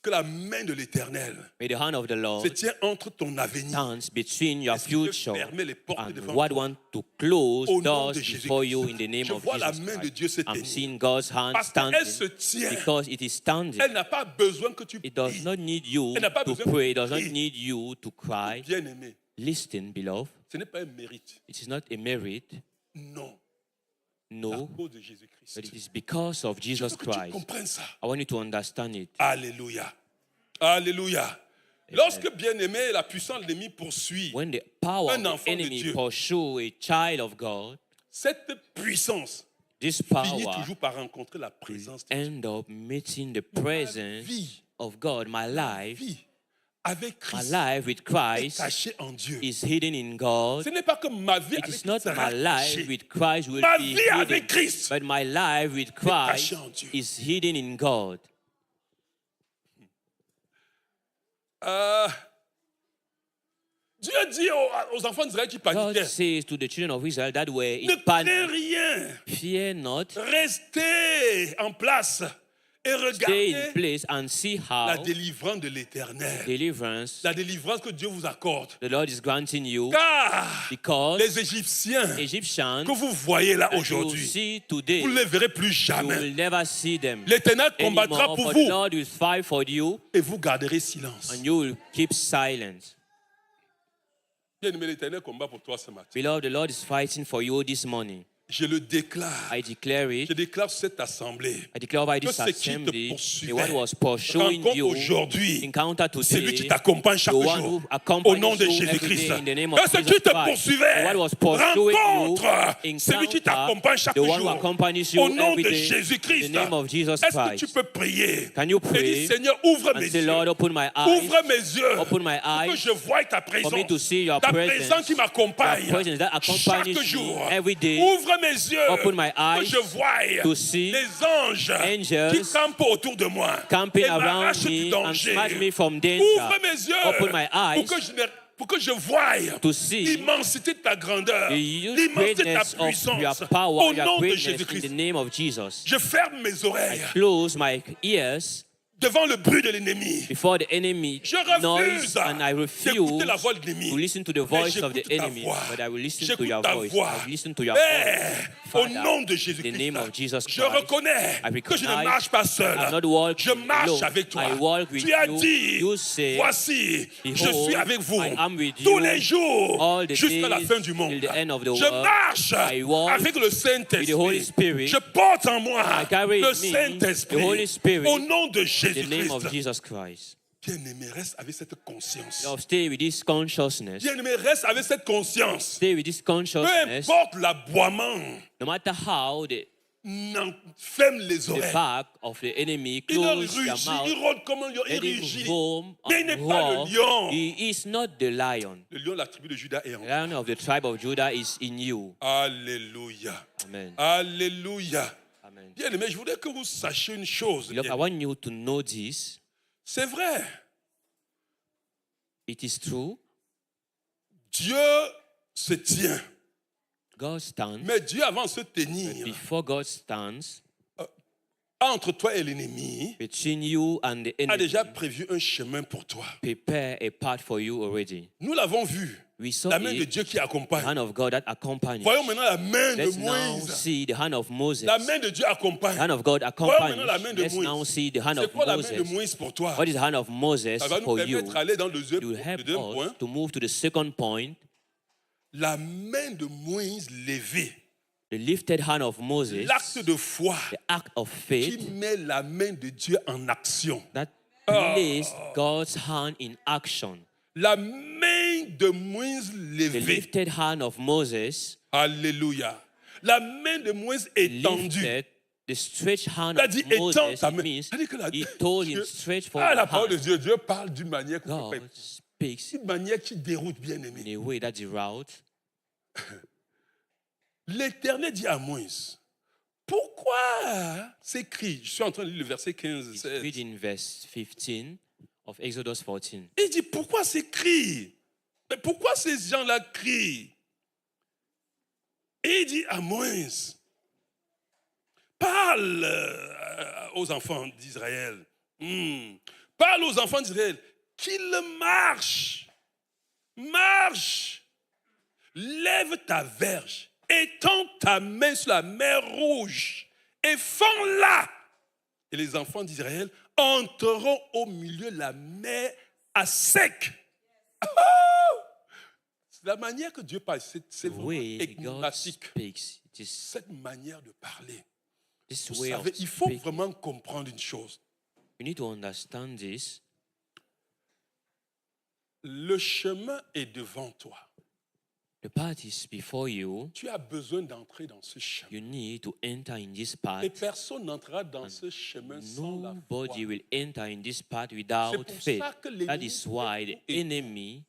Que la main de l'Éternel May the hand of the se Lord tient entre ton avenir stands between your et ce qui veut future fermer les portes and devant what toi. want to close Au nom doors de before you in Jésus-Christ. the name Je of vois la Jesus main de Christ. Dieu se I'm tenir. seeing God's hand Parce qu'elle se standing tient. because it is standing. Elle n'a pas besoin que tu It does pries. not need you Elle n'a pas to besoin que pray. tu It does not pries. need you to cry. Bien-aimé, Listen, beloved, ce n'est pas un mérite. it is not a merit, Non. À no, cause de Jésus-Christ. but it is because of Je Jesus veux que tu Christ. comprennes ça. I want you to understand it. Alléluia. Alléluia. Lorsque, bien-aimé, la puissance de l'ennemi poursuit When the power of un the enfant de enemy Dieu, pursue a child of God, cette puissance this finit power toujours par rencontrer la présence de Dieu. end up meeting the presence vie, of God. My life, vie avec my Christ life with est Christ cachée en Dieu. is hidden in God. Ce n'est pas que ma vie It avec is not Christ my sera life cachée. with Christ will Ma be vie avec hidden, Christ but my life with Christ cachée en Dieu. is hidden in God. Dieu dit aux enfants d'Israël qui God paniquaient, says to the children of Israel that were ne in craignez panic, rien, fear not, restez en place et stay in regardez place and see la how délivrance de l'Éternel. deliverance La délivrance que Dieu vous accorde. the Lord is granting you, Car because les Égyptiens Egyptians que vous voyez là that you aujourd'hui, see today, vous ne les verrez plus you jamais. will never see them L'Éternel combattra anymore, pour for the vous Lord will fight for you et vous garderez silence. and you will keep silent. Bien-aimé, l'Éternel combat pour toi ce matin. Beloved, the Lord is fighting for you this morning. Je le déclare. I declare Je it. déclare sur cette assemblée. I declare over Que this ce qui te assembly, the poursuivait one who was pursuing rencontre you, aujourd'hui encounter celui qui today, t'accompagne chaque the one jour. who Au accompanies nom de you every Jésus-Christ. day in the name of Que ce Jesus qui te Christ. poursuivait The one who was pursuing you, rencontre celui qui t'accompagne chaque the one who jour. accompanies you Au nom every de day in Jésus-Christ. the name of Jesus Est-ce que Christ. tu peux prier? Can you Et dis, pray Seigneur, ouvre and mes say, yeux. Lord, open my eyes, Ouvre mes yeux. open my Pour que eyes je voie ta présence. for me to see your Ta presence, présence qui m'accompagne your presence that accompanies chaque me jour. every day. Ouvre mes yeux. Open my Pour que eyes je voie to see les anges angels qui campent autour de moi. camping et around m'arrachent du me and danger. snatch me from danger. Ouvre mes yeux. Open my eyes pour que je voie to see l'immensité de ta grandeur, the l'immensité de ta greatness of your puissance. power, Au your nom de greatness in the Jésus-Christ. name of Jesus. Je ferme mes I oreilles close my ears devant le bruit de l'ennemi. before the enemy Je noise, refuse and I refuse d'écouter la voix de l'ennemi. to listen to the Mais voice of the j'écoute ta enemy, voix. but I will listen to J'écoute your ta voice. voix. I will listen to your Père, voice. au Father, nom de in the Jésus-Christ, name of Jesus je Christ, reconnais I que je ne recognize marche pas I'm seul. not walking Je marche alone. avec toi. I walk with Tu as you. dit, You say, voici, je Behold, suis avec vous I am with tous you les jours all the jusqu'à la days fin du monde. till the end of the Je world. marche I walk avec le with the Holy Saint-Esprit. Spirit. Je porte en moi I carry le in me Saint-Esprit. the Holy Spirit. Au nom de In the name of Jésus-Christ. Jesus Christ. Bien-aimé, reste avec cette conscience. Now stay with this consciousness. Bien-aimé, reste avec cette conscience. Stay with this Peu consciousness. importe l'aboiement, No matter how the ferme les The oreilles. back of the enemy, Il leur close their rugit, mouth, il rôde comme un lion, il let him rugit. roam Mais il n'est and pas le roar. lion. He is not the lion. Le lion de la tribu de Juda est en The lion of the tribe of Judah is in you. Alléluia. Amen. Alléluia. Amen. Bien aimé, je voudrais que vous sachiez une chose. Beloved, I want you to know this. C'est vrai. It is true. Dieu se tient. God stands. Mais Dieu, avant de se tenir Before God stands entre toi et l'ennemi, between you and the a enemy, déjà prévu un chemin pour toi. prepare a path for you already. Nous l'avons vu. We saw La main de it, Dieu qui the accompagne. hand of God that accompanies. Voyons maintenant la main de Let's now Moïse. see the hand of Moses. La main de Dieu The accompagne. hand of God Voyons accompanies. maintenant la main de Let's now Moïse. see the hand C'est of quoi la main de Moses. Moïse pour toi? What is the hand of Moses Ça va nous for you? permettre d'aller dans le It will help deuxième point. us to move to the second point. La main de Moïse levée. The lifted hand of Moses, L'acte de foi the act of qui faith met la main de Dieu en action. that placed God's hand in action. La main de Moïse The levée. lifted hand of Moses Alléluia. La main de Moïse étendue. lifted the stretched hand Il a of dit étends Moses. ta It main. means C'est-à-dire que he told him Dieu- stretch for la your parole de hand. Dieu, Dieu parle d'une manière qu'on peut God pas. speaks Une manière qui déroute bien aimé. in a way that deroutes. L'Éternel dit à Moïse, pourquoi c'est écrit, je suis en train de lire le verset 15, It's 16. read in verse 15 of Exodus 14. Il dit, pourquoi c'est écrit? Mais pourquoi ces gens-là crient? Et il dit à Moïse, parle aux enfants d'Israël. Parle aux enfants d'Israël qu'ils marchent. Marche. Lève ta verge. Étends ta main sur la mer Rouge et fends-la. Et les enfants d'Israël entreront au milieu de la mer à sec. Oh! C'est la manière que Dieu parle. C'est The vraiment way God énigmatique. speaks, it is Cette manière de parler. this Vous way of savez, il faut speaking. vraiment comprendre une chose. You need to understand this. Le chemin est devant toi. The path is before you. Tu as besoin d'entrer dans ce chemin. You need to enter in this Et path. personne n'entrera dans ce chemin sans la foi. Nobody will enter in this path C'est without pour faith. ça que That l'ennemi is why the enemy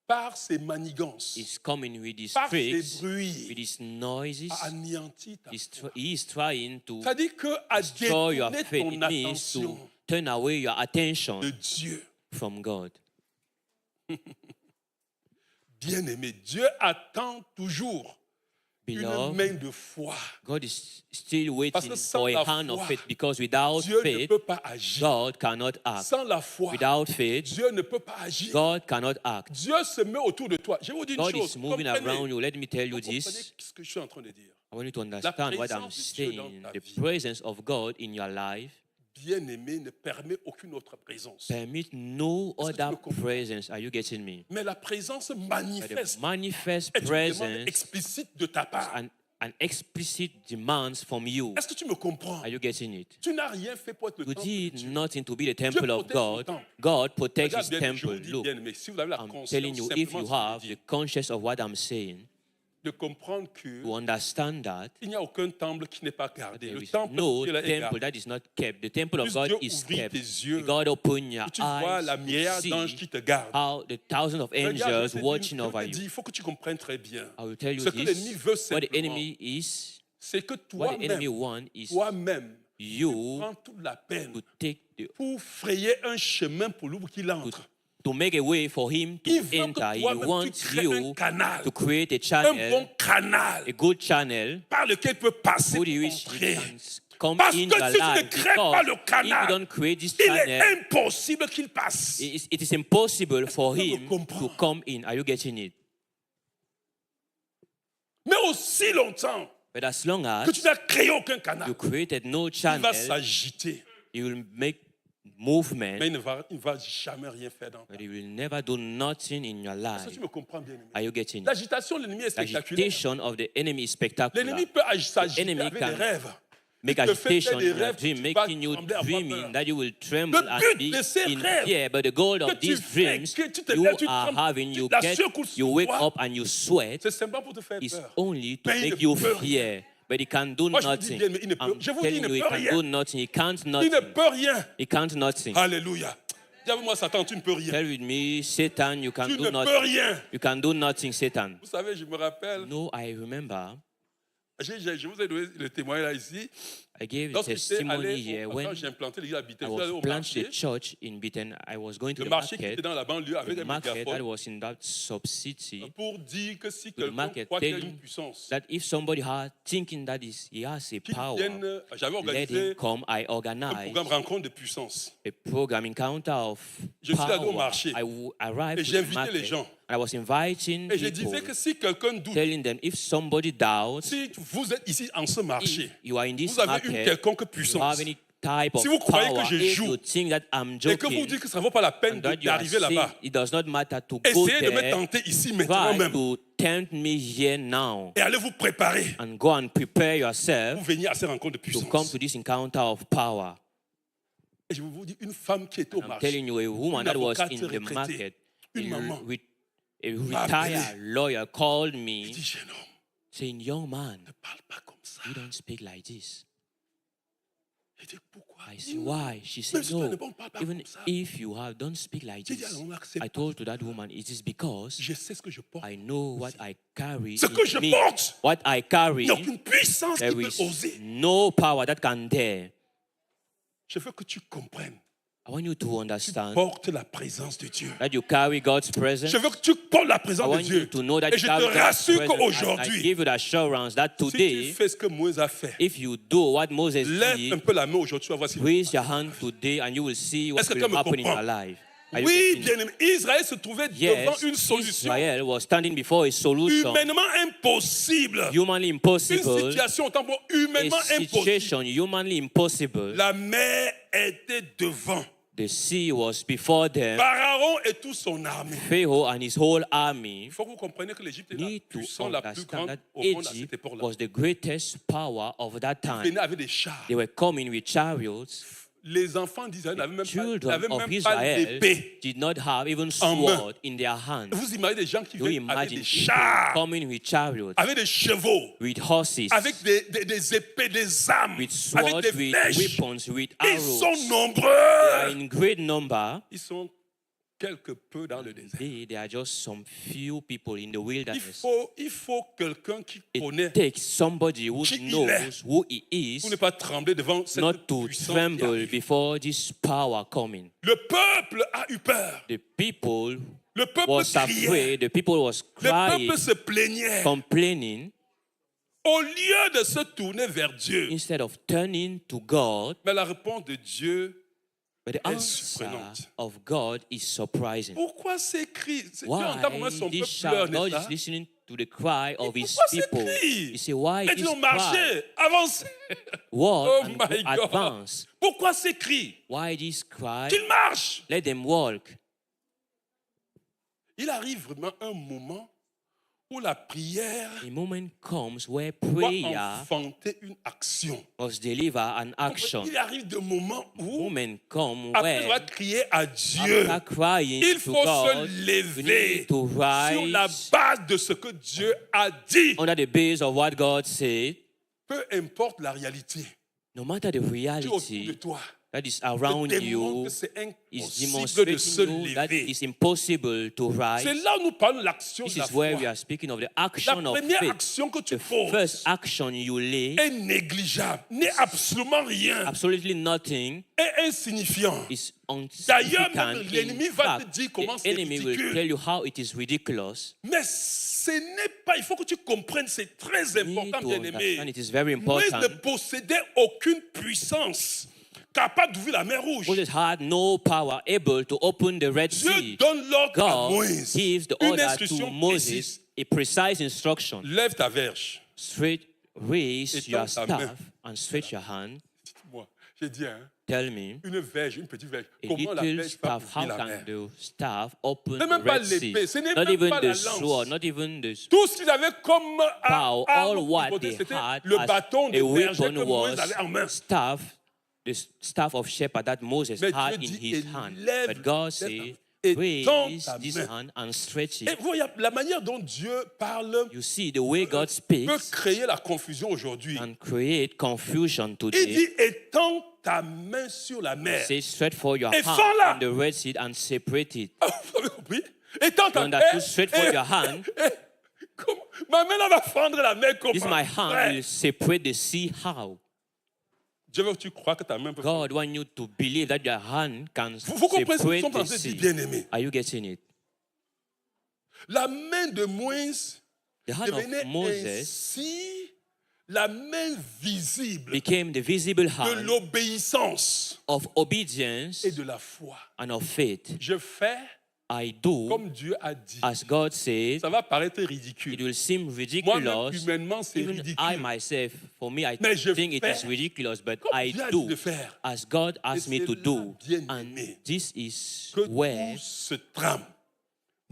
par ses manigances, is coming with his par ses tricks, bruits, with his noises. a anéanti ta foi. He is trying to C'est-à-dire qu'à destroy your détourner faith. ton It means attention to turn away your de attention Dieu. from God. Bien-aimé, Dieu attend toujours une Beloved, main de foi. God is still Parce waiting que sans for la a hand of foi, faith, because without Dieu ne faith, peut pas agir. God cannot act. Sans la foi, Without faith, Dieu ne peut pas agir. God cannot act. Dieu se met autour de toi. Je vais vous dire une God chose. is moving Comprenez. around you. Let me tell you Vous comprenez this. ce que je suis en train de dire. I want you to understand what I'm présence de Dieu dans saying. ta The vie. presence of God in your life Bien-aimé ne permet aucune autre présence. permit no Est-ce que tu other me comprends? presence. Are you getting me? Mais la présence But manifeste the manifest est une demande presence explicite de ta part. an explicit demands from you. Est-ce que tu me comprends? Are you getting it? Tu n'as rien fait pour être le You temple de did Dieu. nothing to be the temple of protège son God. temple. God protects Regarde His bien, je vous temple. dis Look, bien, mais si vous avez la I'm conscience telling you, if simplement you de ce que have je the dis, conscience of what I'm saying, de comprendre que to understand that il n'y a aucun temple qui n'est pas gardé. there Le is temple no de Dieu là est temple gardé. that is not kept. The temple of Puisse God Dieu is ouvrir kept. tes yeux. God open your Que tu vois eyes la to myriade d'anges see qui te gardent. how the thousands of Regarde, je angels te dis, watching je te over dis, you. il faut que tu comprennes très bien. I will tell you Ce que l'ennemi veut this. What the simplement, enemy is, c'est que what the enemy toi-même, wants is toi-même, you prends toute la peine to take the pour frayer un chemin pour lui pour qu'il entre. to make a way for him to Il veut que enter. He toi-même, tu wants crées un you canal, to create a un channel, bon canal a good channel, par lequel il peut passer through pour which entrer. he can come Parce in que your si tu ne life. crées pas Because le if canal, you don't create this il est channel, impossible qu'il passe. it is impossible for que tu him comprends? to come in. Are you getting it? Mais aussi longtemps But as long que as tu n'as créé aucun canal, you created no il va channel, s'agiter. you will make movement, Mais il ne va jamais rien faire dans ta but vie. you will never do nothing in your Est-ce que life. tu me comprends bien, aimé? Are you getting it? L'agitation de l'ennemi est The spectaculaire. agitation of the enemy is spectacular. L'ennemi peut s'agiter enemy avec des can rêves. Make Il te fait agitation faire des in your rêves que dream, tu vas making you trembler, avoir dreaming peur. that you will tremble Le and but be de ces in rêves fear. But the goal of que tu these fais, dreams, que tu te you lèves, tu are trembles, having, la secousse you wake froid. up and you sweat, C'est simplement pour te faire is peur. only to Mais il make ne you peut fear. But he can do Moi, je vous dis nothing. bien, mais il ne peut- I'm je vous dis, telling il ne you, he peut can rien. do nothing. He can't Il ne nothing. peut rien. He can't nothing. Alléluia. Dis avec moi, Satan, tu ne peux rien. Tell with me, Satan, you can Tu do ne peux nothing. rien. You can do nothing, Satan. Vous savez, je me rappelle, No, I remember. je vous ai donné le témoin là ici. I gave a Lorsque j'étais testimony allé, here quand when j'ai implanté l'église à Bitten, I je suis allé was au planted marché. a church in Bitten. I was going to Le the marché qui était market. dans la banlieue avec The un market that mégaphone was in that sub-city. pour dire que si The quelqu'un market croit qu'il a telling une puissance, that if somebody had thinking that he has a qu'il power, vienne. J'avais let organisé him come. I un organized programme rencontre de puissance. a program encounter of Je suis allé au power. marché Arrived et to j'ai the invité les market. gens. I was inviting Et je people, disais que si quelqu'un doute, telling them if somebody doubts, si vous êtes ici en ce marché, if you are in this vous avez une market, quelconque you puissance, have any type of Si vous croyez que power, je if joue, you think that I'm et que vous joking, dites que ça ne vaut pas la peine and that you are d'arriver saying là-bas, it does not matter to go essayez de me there, tenter ici maintenant try même to tempt me here now et allez vous préparer and go and prepare pour yourself venir à ces rencontres de to come puissance. to this encounter of power. Et je vous dis, une femme qui était au I'm marché, telling you, a woman une that was avocate in the retraitée, market, une maman, a m'a retired appelé. lawyer called elle me dit, jeune homme, saying, young man, ne parle pas comme ça. you don't speak like this. J'ai dit, pourquoi? I said, why? She Même said, si toi ne no, parles pas even comme ça. if you have, don't speak like J'ai dit, this. alors on accepte. I told to that woman, it is because Je sais ce que je porte. I know what I carry Ce que je in me. porte, What I carry, il n'y a aucune puissance qui there peut is oser. no power that can dare. Je veux que tu comprennes. I want you to Tu understand portes la présence de Dieu. that you carry God's presence. Je veux que tu portes la I présence de want you Dieu. to know that Et you je carry te God's rassure presence. And I qu'aujourd'hui, give you the assurance that si tu today, fais ce que Moïse a fait, if you do what Moses lève un did, peu la main aujourd'hui, tu vas voir si... raise your hand today and you will see what Est-ce que will quelqu'un me happen in comprend? your life. Are you Oui, getting it? bien-aimé, Israël se trouvait devant Yes, une solution Israel was standing before a solution, humainement impossible. humanly Une impossible, situation autant pour humainement a impossible. situation humanly impossible. La mer était devant. The sea was before them. Pharaon et toute son armée. Pharaoh and his whole army Il faut que vous compreniez que l'Égypte est la need to puissance la plus understand grande that au monde à cette Egypt époque-là. was the greatest power of that Ils time. venaient avec des chars. They were coming with chariots. Les enfants d'Israël n'avaient même Children pas of d'épée. Israel did not have even En main. sword in their hands. Vous imaginez des gens qui You viennent avec imagine des people chars, coming with chariots, avec des chevaux, with horses, avec des épées, des armes, with avec swords, des with flèches. weapons, with Ils arrows. sont They are nombreux. in great number. Ils sont quelque peu dans le désert. There are just some few people in the wilderness. Il faut quelqu'un qui connaît It takes somebody who qui il knows est. who he is pour ne pas trembler devant cette not to puissance qui tremble arrive. before this power coming. Le peuple a eu peur. The people Le peuple was criait. afraid. The people was Le crying, peuple se plaignait. complaining, Au lieu de se tourner vers Dieu. instead of turning to God. Mais la réponse de Dieu, But the est answer surprenante. of God is surprising. pourquoi ces cris? Dieu Why entend comment son this peuple shout? pleure, God n'est-ce is pas? listening to the cry of His Pourquoi ces people. cris? He said, why Et this ils ont cry? marché, avancé. What Oh and my God. advance? Pourquoi ces cris? Why this cry? Qu'ils marchent. Let them walk. Il arrive vraiment un moment où la prière A moment comes where doit prayer enfanter une action. must deliver an action. Il arrive des moments où, Moment come après where avoir crié à Dieu, after crying il to faut se God, we lever need to sur la rise base de ce que Dieu a dit. under the base of what God said. Peu importe la réalité No matter the qui est autour de reality toi, that is te around démontre you, que c'est is impossible de se demonstrating you that lever. it's impossible to rise. C'est là où nous parlons de l'action This de la is where we foi. are speaking of the La action of première faith. action que tu The poses first action you lay, est négligeable, n'est absolument rien, absolutely nothing, est insignifiant. is D'ailleurs, même insignificant. l'ennemi In va te fact, dire comment the c'est enemy will ridicule. tell you how it is ridiculous. Mais ce n'est pas, il faut que tu comprennes, c'est très You need important, to bien-aimé. understand it is very Moïse ne important. possédait aucune puissance capable d'ouvrir la mer Rouge. Moses had no power able to open the Red Dieu Sea. donne l'ordre à God Moïse. gives the Une order instruction to Moses, précise. a precise instruction. Lève ta verge. Straight raise Étends your ta main. staff and stretch your hand. Dites-moi, j'ai dit, hein, Tell me, une verge, une petite verge. a Comment la little verge va staff, how ouvrir la can mer? the staff open Ce n'est the même pas Red Sea? l'épée, ce n'est Not même even pas the la sword, lance. not even the Tout ce qu'ils avaient comme power, all what they c'était had le as bâton a de berger weapon que Moïse avait en main. was staff, the staff of shepherd that Moses Mais had Dieu in dit, his et hand. lève- But God lève said, étends Raise ta this main. hand and stretch Et it. voyez, la manière dont Dieu parle You see, the way God peut speaks créer la confusion aujourd'hui. can create confusion Il today. dit, étends ta main sur la mer. Say, stretch for your Et hand fends-la. in the Red Sea and separate it. Ah, vous avez compris? Étends You ta main. understood? Stretch for your hand. Ma main là va fendre la mer comme This my hand will separate the sea. How? Dieu veut que tu crois que ta main peut fendre. God wants you to believe that your hand can Vous comprenez ce que nous separate sommes en the train de dire, sea. bien-aimés? Are you getting it? La main de Moïse The hand devenait of Moses ainsi la main visible became the visible de hand l'obéissance of obedience et de la foi. and of faith. Je fais I do comme Dieu a dit. as God said. Ça va paraître It ridicule. will seem Moi-même, ridiculous. humainement, c'est Even I ridicule. myself, for me, I Mais je think it is fais ridiculous, but comme I Dieu a dit do de faire. as God asked me c'est to là, do. bien And aimé, this is Que where tout se trame.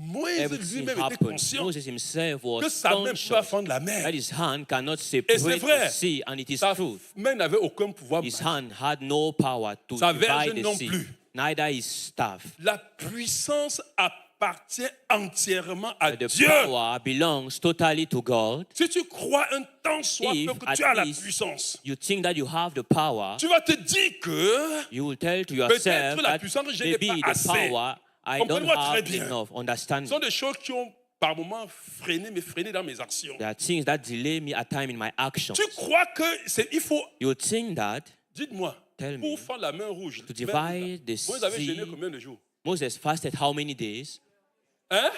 Moïse everything lui-même était happened. conscient Moses himself que was sa main pouvait conscious fendre la mer. that his hand cannot c'est separate vrai. the sea, and it is Sa true. main n'avait aucun pouvoir. His hand had no power to Sa verge divide non the sea, plus. neither his staff. La puissance appartient entièrement à The Dieu. power belongs totally to God. Si tu crois un temps soit If peu que at tu as la least puissance, you think that you have the power, tu vas te dire que you will tell to yourself peut-être la that puissance que je n'ai maybe pas the assez. power I don't Comprenez-moi très have bien. enough. Understand ce sont me. des choses qui ont par moments freiné dans mes actions. There are things that delay me at time in my actions. Tu crois que il faut, You think that dites-moi, Tell me. pour faire la main rouge, To divide the vous avez gêné sea, combien de jours? Moses fasted how many days? Hein?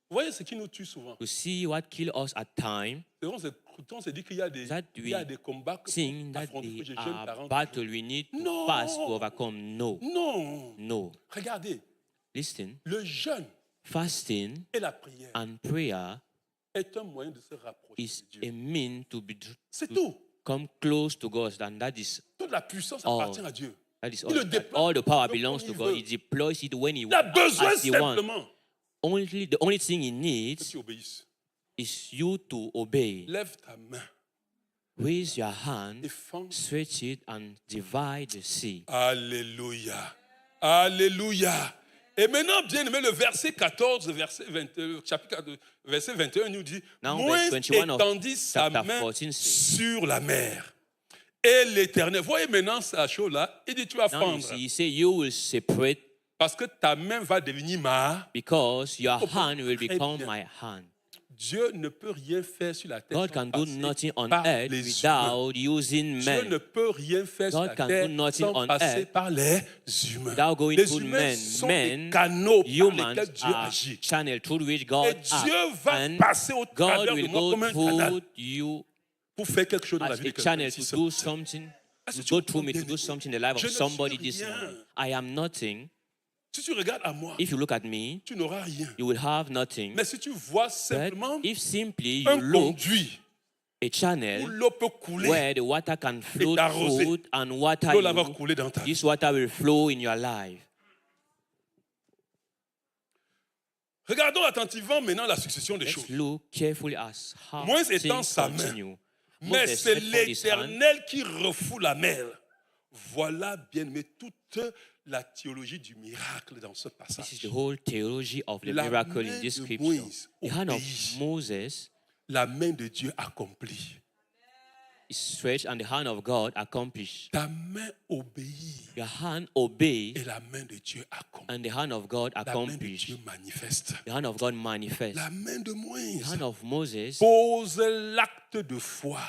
Vous voyez ce qui nous tue souvent. To see what kill us at time. C'est quand on se dit qu'il y a des, That il y a des combats que Think pour that affronter, que they je jeûne are 40 battle jours. we need to No. fast to overcome. No. Non. No. Regardez, Listen. le jeûne Fasting et la prière and prayer est un moyen de se rapprocher is de a Dieu. mean to be C'est tout. come close to God, and Toute la puissance Oh. appartient à Dieu. that is Il le all. déploie All the power comme belongs il to veut. God. He deploys it when He Il a besoin as He wants. simplement The only thing He que needs tu obéisses. is you to obey. Lève ta main Raise your hand, et fends. stretch it, and divide the sea. Alléluia. Alléluia. Et maintenant, bien aimé, le verset 14, chapitre 4, verset 21 nous dit, Now, Moïse verse 21 of étendit sa chapter main 14 says, sur la mer. Et l'Éternel, voyez maintenant sa chose là, il dit tu vas now you fendre. see, He say you will separate Parce que ta main va devenir ma. because your Oh, hand will très become bien. my hand. Dieu ne peut rien faire sur la terre God sans can do passer nothing on par earth les humains. without using Dieu ne men. peut rien faire sur God la can terre do nothing sans on passer earth par les humains. without going Les through humains men. sont Men, les canaux par humans lesquels Dieu are agit. channel through which Et God Dieu acts. va And passer au God travers de will moi go comme un canal through you pour faire quelque chose dans la as vie de a quelqu'un. channel ici to ce do matin. something, Est-ce to que tu go comprends through me bien, to do aimé? something in the life Je of ne somebody suis this rien. morning. I am nothing. Si tu regardes à moi, If you look at me, tu n'auras rien. you will have nothing. Mais si tu vois But simplement if simply you un look conduit a où channel l'eau peut couler, where the water can flow t'arroser. through and water l'eau là va you, couler dans ta vie. this water will flow in your life. Regardons attentivement maintenant la succession des Let's choses. look carefully as how Moïse étend things sa main. continue. Mais Moses c'est stretched forth his hand. l'Éternel qui refoule la mer. Voilà bien, mais toute la théologie du miracle dans ce This is passage. the whole theology of the La miracle main in this de scripture. Moïse The hand of obéit. Moses La main de Dieu accomplit. is stretched and the hand of God accomplished. Ta main obéit Your hand obeys et la main de Dieu accomplit. and the hand of God La main de accomplished. Dieu manifeste. The hand of God manifests. La main de The Moïse hand of Moses pose l'acte de foi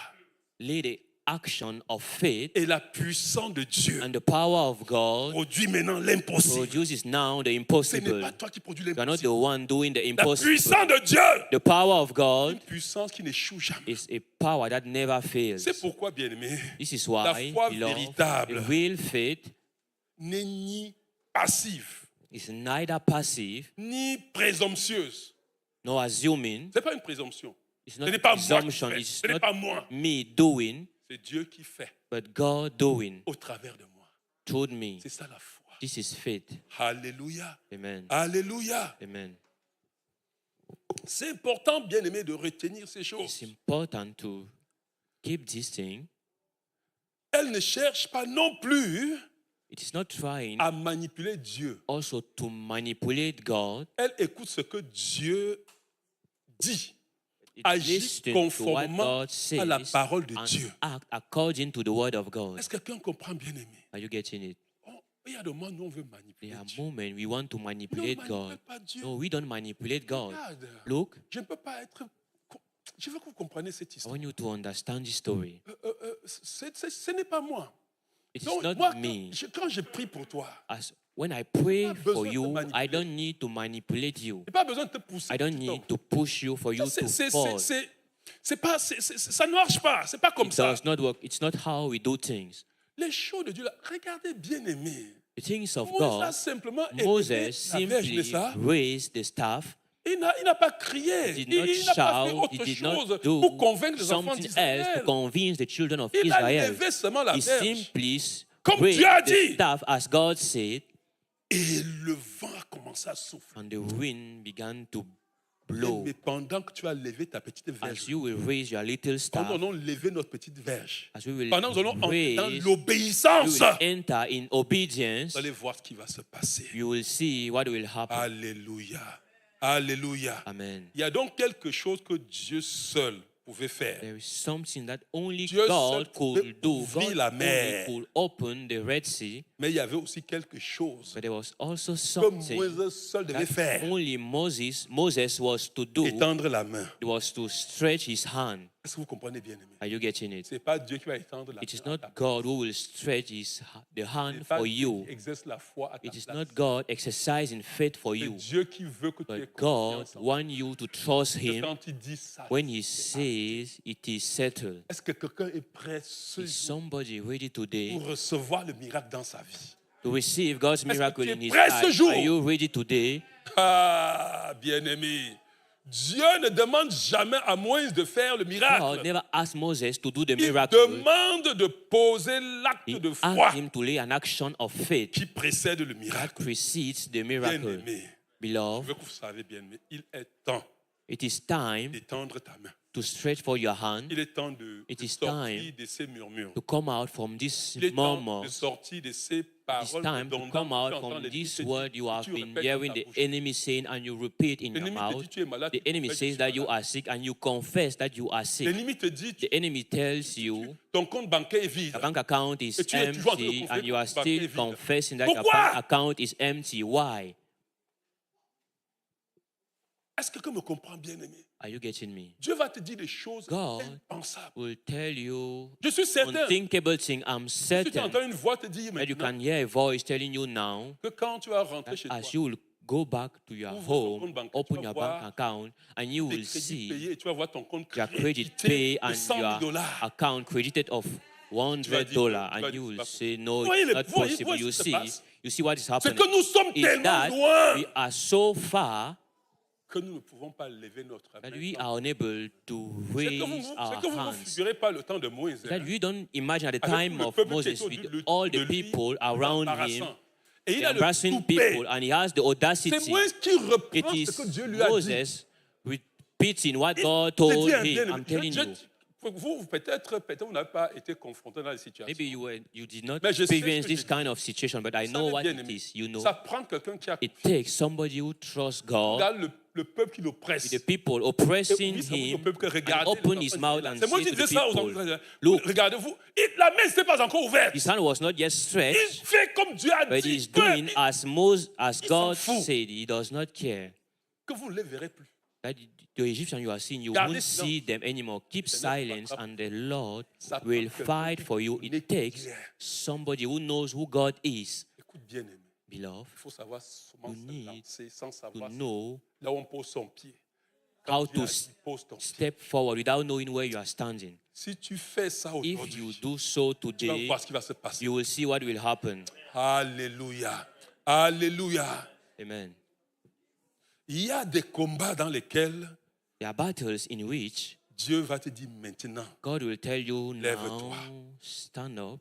laid the action of faith, et la puissance de Dieu and the power of God produit maintenant l'impossible. produces now the Ce n'est impossible. pas toi qui produis You are not the l'impossible. one doing the La impossible. puissance de Dieu, The power of God une puissance qui n'échoue jamais. is a power that never fails. C'est pourquoi, bien-aimé, This is la why, foi beloved, véritable the real faith n'est ni passive, is neither passive ni présomptueuse. nor assuming. Ce n'est pas une présomption. It's Ce not n'est pas moi qui presumption. fais. It's Ce n'est not pas moi. me doing, C'est Dieu qui fait but God doing au travers de moi. through me. C'est ça la foi. This is faith. Alléluia. Amen. Alléluia. Amen. C'est important, bien-aimé, de retenir ces It's choses. important to keep this thing. Elle ne cherche pas non plus It is not trying à manipuler Dieu. also to manipulate God. Elle écoute ce que Dieu dit. It Agit listens to what conformément God à la says parole de and Dieu. act according to the word of God. Est-ce que quelqu'un comprend, bien-aimé? Are you getting it? Oh, il y a des moments où on veut manipuler There are Dieu. moments we want to Non, manipulate manipule God. pas Dieu. No, we don't manipulate God. Regarde, Look, je ne peux pas être... Je veux que vous compreniez cette I histoire. want you to understand this story. Ce n'est pas moi. It is Donc, not moi, me. quand je prie pour toi, As when I pray Pas besoin for de you, manipuler. I don't need to manipulate you. je n'ai pas besoin de te pousser. I don't tout le temps. need to push you for you to fall. Ça ne marche pas. C'est pas comme It ça. does not work. It's not how we do things. Les choses de Dieu, là, regardez bien aimé. The things of Moïse a God, simplement Moses élevé la verge, simply n'est-ce pas? raised the staff. Il n'a pas crié. He did Il not n'a pas fait shout. autre He did chose not pour do convaincre les enfants something else d'Israël. to convince the children of Il a Israel. levé seulement la He verge. simply Comme raised Dieu a the dit. staff as God said, Et le vent a commencé à souffler. and the wind began to blow. Mais pendant que tu as levé ta petite verge, As you will raise your little quand staff, nous allons lever notre petite verge, as we will pendant que nous allons entrer dans raise, l'obéissance, you will enter in obedience, vous allez voir ce qui va se passer. you will see what will happen. Alléluia. Alléluia. Amen. Il y a donc quelque chose que Dieu seul pouvait faire. There is something that only Dieu God seul pouvait could do. ouvrir God la only mer. could open the Red Sea, Mais il y avait aussi quelque chose but there was also que something Moïse seul devait that faire. only Moses was to do. Étendre la main. It was to stretch his hand. Est-ce que vous comprenez bien, aimé? Are you getting it? Ce n'est pas Dieu qui va étendre la It is main. not God who will stretch the Ce hand n'est pas for Dieu you. qui exerce la foi à ta It is place. not God exercising faith for C'est you, Dieu qui veut que tu aies but God confiance en lui. wants you to trust Parce que Him quand il dit ça, when He says it is settled. est-ce que quelqu'un est prêt ce Is jour somebody ready today pour recevoir le miracle dans sa vie? to receive God's que miracle tu es in His prêt ce life? jour? Are you ready today? Ah, bien-aimé, Dieu ne demande jamais à Moïse de faire le God miracle. never asked Moses to do the Il miracle. demande de poser l'acte He de foi asked him to lay an action of faith qui précède le that miracle. precedes the miracle. Bien-aimé, je Beloved, veux que vous sachiez, bien-aimé, il est temps it is time d'étendre ta main. to stretch for your hand, Il est temps de It is sortir time de ces murmures. to come out from this Il est temps murmur. de sortir de ces It's paroles time to redondantes come que out tu entends from l'ennemi this te dire, word you que have tu been répètes dans hearing ta the bouche. enemy saying and you repeat in your L'ennemi te mouth. dit tu es malade. The tu enemy confesses, says je suis that you malade. are sick and you confess that you are sick. L'ennemi te dit The enemy tells you ton compte bancaire est vide. your bank account is Et tu es toujours en train de empty confesser and you are que ton bancaire est still vide. confessing that your Pourquoi? bank account is empty. Why? Est-ce que quelqu'un me comprend, bien-aimé? Are you getting me? Dieu va te dire des choses God impensables. will tell you Je suis certain. unthinkable thing. I'm Si tu certain entends une voix te dire that you maintenant can hear a voice telling you now que quand tu vas rentrer that chez toi, as you will go back to your Ouvre ton home, compte bancaire, open tu vas your voir bank account, and you tes will crédits see payés et tu vas voir ton compte your credit crédité pay de and 100 your 000 $. account credited of $100, tu vas dire, and you c'est will pas say, no, Voyez it's les- not voyez- possible. voyez ce qui se passe. You see what is C'est happening que nous sommes is tellement that loin we are so far que nous ne pouvons pas lever notre main. that we are unable to C'est raise que vous ne our vous hands. figurez pas le temps de Moïse. That you don't imagine at the Avec time tout le of peuple qui Moses, était with autour all de the lui, people around him, embarrassant. Et il the a le embarrassing toupet. people, and he has the audacity. C'est Moïse qui It reprend is ce que Dieu lui a dit. Moses repeating what Il- God je told dis un him. bien-aimé, I'm telling you. Vous, peut-être, vous n'avez pas été confronté dans les situations. Maybe you did not Mais je sais experience ce que this je kind of situation, but I Vous know savez, what bien it aimé, is. You know, ça prend quelqu'un qui a it takes somebody who trusts God, regarde le peuple qui l'oppresse. the people Et oppressing oui, ça vous dit au him, peuple que and regardez open les his enfants mouth d'Israël. and C'est moi say qui to disais the ça aux people, enfants. look, Regardez-vous, la main n'était pas encore ouverte. his hand was not yet Il stretched, fait comme Dieu a but dit. he's doing as s'en God fout. said. He does not care. Que vous ne les verrez plus. That the Egyptians you are seeing, you Gardez won't silence. see them anymore. Keep Seigneur silence, t'attrape. and the Lord Ça prend will quelqu'un fight qui for you. connaît It takes Dieu. somebody who knows who God is. Écoute bien aimé. Beloved, Il faut savoir comment You se need lancer sans to savoir know là où on pose son pied. how Quand Dieu to a dit, pose ton pied. step forward without knowing where you are standing. Si tu fais ça If you aujourd'hui, do so tu vas today, voir ce qui va se passer. you will see what will happen. Alléluia. Alléluia. Amen. Il y a des combats dans lesquels There are battles in which Dieu va te dire maintenant. God will tell you now, Lève-toi. stand up.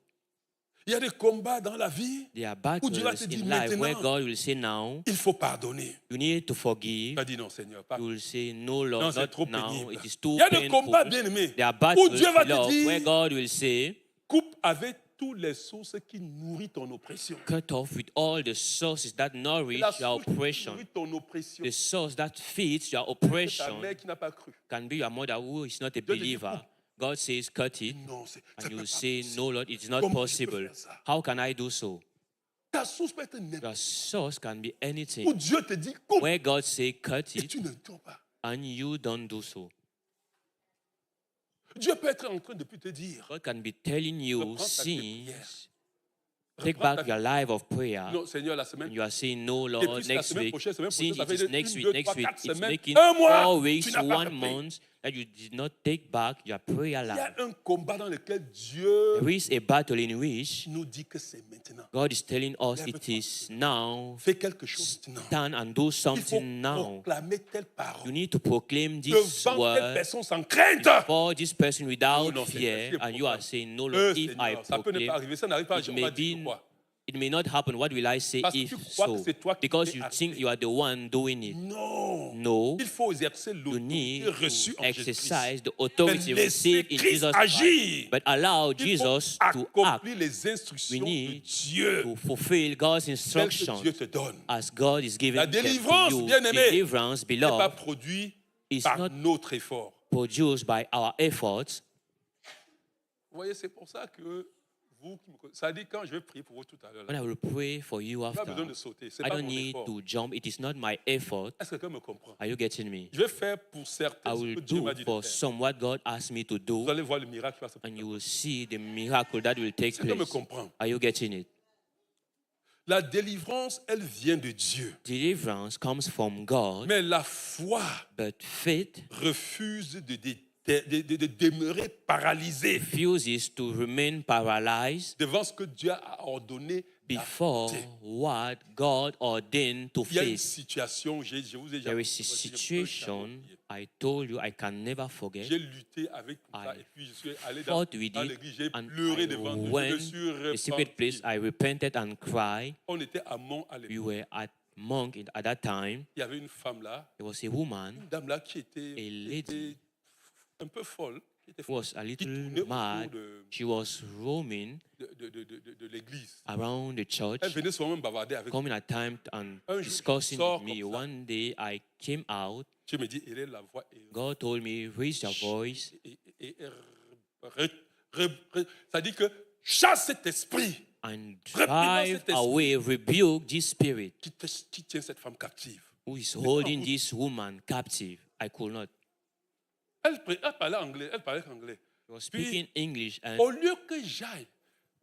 Il y a des combats dans la vie There are où Dieu va te battles dire in life where maintenant, God will say now, il faut pardonner. you need to Tu forgive. vas dire non Seigneur, pas. You will say, no, Non, Lord, c'est not trop now. pénible. It is Il too y a des painful. combats bien aimés There are où battles, Dieu va te beloved, where dire, God will say, coupe avec toutes les sources qui nourrissent ton oppression. Cut off with all the sources that nourish La your source qui oppression. nourrit ton oppression, The source that feeds your c'est ta oppression mère qui n'a pas cru. can be your mother who is not a dit, believer. God says, cut it. Non, ça And peut you pas say, possible. no, Lord, it is not Comment je peux possible. faire ça? How can I do so? Ta source peut être n'importe Your source can be où. anything. Dieu te dit, coupe, Where God says, cut et it, tu ne tombes pas. and you don't do so. Dieu peut être en train de te dire, God can be telling you, Reprends ta vie de since, take reprends back ta your life of prayer. non, Seigneur, la semaine, And you are saying, no, et Lord, puis la next semaine week. prochaine, Since ça it fait is next une, week, deux, next trois, week, quatre it's semaines, making un mois, 4 tu weeks, n'as pas 1 fait. month that you did not take back your prayer Il y life. a un combat dans lequel Dieu There is a battle in which nous dit que c'est maintenant. God is telling us it is now. Fais quelque chose maintenant. Stand and do Il faut something now. proclamer telle parole You need to proclaim this devant telle word personne sans crainte. for this person without non, c'est fear, facile, and you are proclame. saying, no, Lord, if I Seigneur, ça peut ne pas proclaim, arriver, ça n'arrive pas. it On may va dire be, quoi? it may not happen. What will I say Parce que if tu crois que so? c'est toi qui Because t'es you arrivé. think you are the one doing it. Non. No, Il faut exercer you l'autorité need reçue to en Jésus-Christ. exercise the authority Mais received in laissez Jesus Christ Christ, agir. but allow Il faut Jesus to act, accomplir les instructions We de need Dieu to fulfill God's telles que instructions Dieu te donne. as God is giving La them to délivrance, you. bien-aimé, Deliverance, n'est pas beloved, produit is par not notre effort. produced by our efforts. Vous voyez, c'est pour ça que vous qui me connaissez, ça dit quand je vais prier pour vous tout à l'heure, When I will pray for you pas besoin after, de sauter, c'est I pas don't mon need effort. to jump. It is not my effort. Est-ce que quelqu'un me comprend? Are you getting me? Je vais faire pour certains I ce will que Dieu do m'a dit de for faire. some what God asked me to Vous do, allez voir le miracle qui va se and produire. you will see the miracle that will take Est-ce que quelqu'un me place. comprend? Are you getting it? La délivrance, elle vient de Dieu. Deliverance comes from God, Mais la foi but faith refuse de demeurer paralysée refuses to remain paralyzed devant ce que Dieu a ordonné. before d'affronter. what God ordained to Il y a une face. situation, je vous ai There jamais is a situation dit, I told you I can never forget. j'ai lutté avec tout ça I et puis je suis allé dans Fought with it, l'église, j'ai and pleuré I devant Dieu, went je me suis to the secret place. repenti. I repented and cried. On était à Mont à We l'époque. were at Monk at that time. Il y avait une femme là, There was a woman une dame là qui était lady un peu folle, qui était who was a qui tournait little autour mad. She was roaming de l'église. around the church, Elle venait souvent même bavarder avec moi. coming at times and Un jour, discussing sors with me. comme ça. One day I came out. Je me dis, elle est la voix et God told me, raise your voice ça dit que chasse cet esprit and Reprimand drive cet esprit. away, rebuke this spirit qui tient cette femme captive. who is holding this woman captive. I could not. Elle parlait anglais, elle parlait anglais. He was speaking English, and Au lieu que j'aille,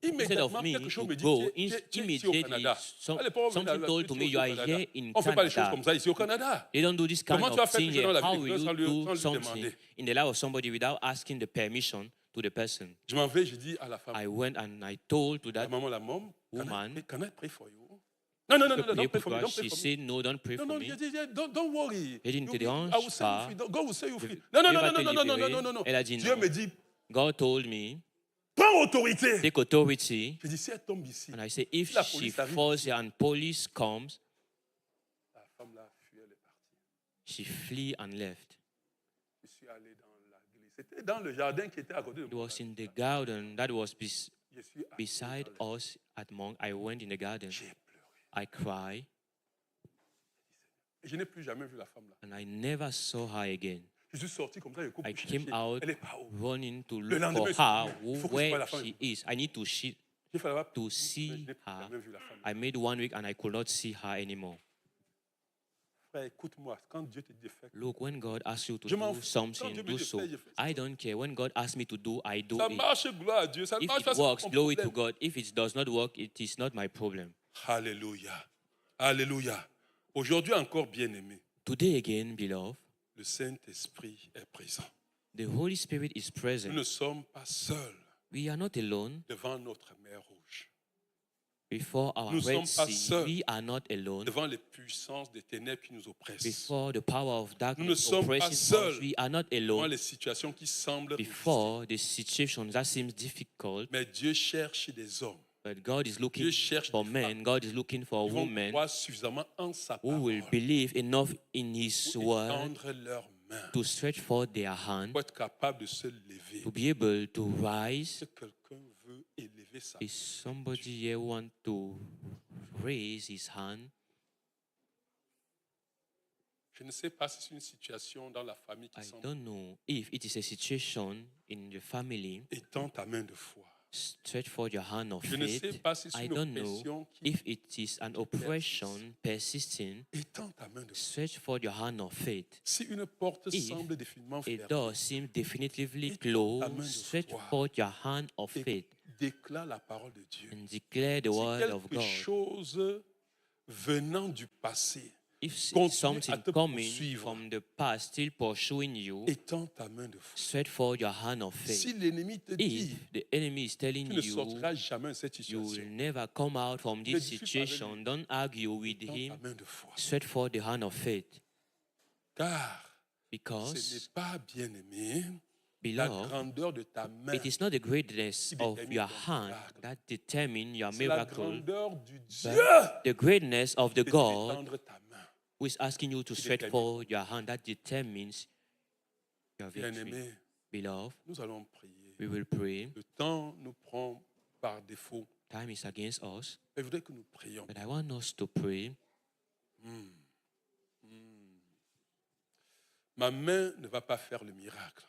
instead of immédiatement, me quelque chose to me dit, go, tu es ici au immediately Canada. some- À l'époque, something on told to me, au you are Canada. here in On ne fait pas les choses Canada. comme ça ici au Canada. They don't do this kind Comment tu vas of faire thing quelque chose dans here. la vie How de will quelqu'un sans you lui do something demander? in the life of somebody without asking the permission to the person? Je m'en vais, je dis à la femme, I went and I told to la that maman, woman, can I pray for you? Non, non, non, to non, pray don't pray for for me, her. don't pray She for me. said, no, don't pray No, for no, me. don't worry. Elle dit, ne te I dérange will set you pas. free. God will set you free. Dieu Non, non, non, va non, te non, non, non, libérer. non, non, non. Elle a dit Dieu non. me dit, God told me, prends autorité. take authority. Je dis, si elle tombe ici, And I said, if La she police arrive falls ici. here and police comes, la femme là fuit, elle est partie. she flee and left. Je suis allé dans l'église. C'était dans le jardin qui était à côté de It moi. was in the garden that was Je suis allé beside dans le- us at Monk. I went in the garden. J'ai pleuré. I cried, Je n'ai plus jamais vu la femme là. and I never saw her again. Je suis sorti comme ça, je coupe I pour came chercher. out Elle est pas où? running to Le look lendemain, for je suis her, venu. Il faut que je voie where la femme. she is. I need to see. J'ai fait là-bas. To Je see n'ai plus her. jamais vu la femme. I made 1 week and I could not see her anymore. Frère, écoute-moi. Quand Dieu te dit de faire, Look, when God asks you to Je m'en do fous. Quand something, Dieu me do dit so. fais, je fais. I don't care. When God asks me to do, I do ça it. marche, gloire à Dieu. Ça If marche it pas, c'est works, mon glory to problème. God. If it does not work, it is not my problem. Alléluia. Alléluia. Aujourd'hui encore, bien-aimé, Today again, beloved, le Saint-Esprit est présent. the Holy Spirit is Nous present. ne sommes pas seuls We are not alone devant notre mer rouge, before our Nous Red sommes pas Sea. seuls. We are not alone devant les puissances des ténèbres qui nous oppressent, before the power of Nous ne darkness sommes pas oppressing seuls. us. We are not devant alone les situations qui semblent difficiles. before the situation that seems difficult. Mais Dieu cherche des hommes But God is Dieu looking cherche for des men. femmes God is looking for qui vont women croire suffisamment en sa who will parole believe enough in His pour word étendre leurs mains, to stretch forth their hand, pour être capable de se lever. to be able to rise. Si quelqu'un veut élever sa Is somebody here want to raise his hand? Je ne sais pas si c'est une situation dans la famille qui I semble. don't know if it is a situation in your family. Étends ta main de foi. Stretch forth your hand of Je ne sais faith. pas si c'est I une don't know oppression qui if it is an oppression persisting. étends ta main de foi. Stretch forth your hand of faith. Si une porte If semble définitivement A fermée, door seems definitively Étends ta main de closed. Stretch foi. forth your hand of et faith déclare la parole de Dieu. and declare the Si word of quelque God. chose venant du passé, If continue something à te coming poursuivre, from the past still pursuing you, étends ta main de foi. stretch forth your hand of faith. Si l'ennemi te dit, If the enemy is telling tu ne you sortiras jamais de cette you situation, will never come out from Ne this discute pas avec situation, lui. don't argue with étends him. ta main de foi. Stretch forth the hand of faith. Car ce n'est Because, pas, bien-aimé, la beloved, grandeur de ta main, it is not the greatness qui of détermine your ton hand miracle. that determines your c'est la miracle, grandeur du Dieu but the greatness of the de God t'étendre ta main. who is asking you to qui stretch détermine. forth your hand that determines your victory. Bien-aimé, Beloved, nous allons prier. we will pray. Le temps nous prend par défaut. Time is against us, Je voudrais que nous prions. but I want us to pray. Ma main ne va pas faire le miracle.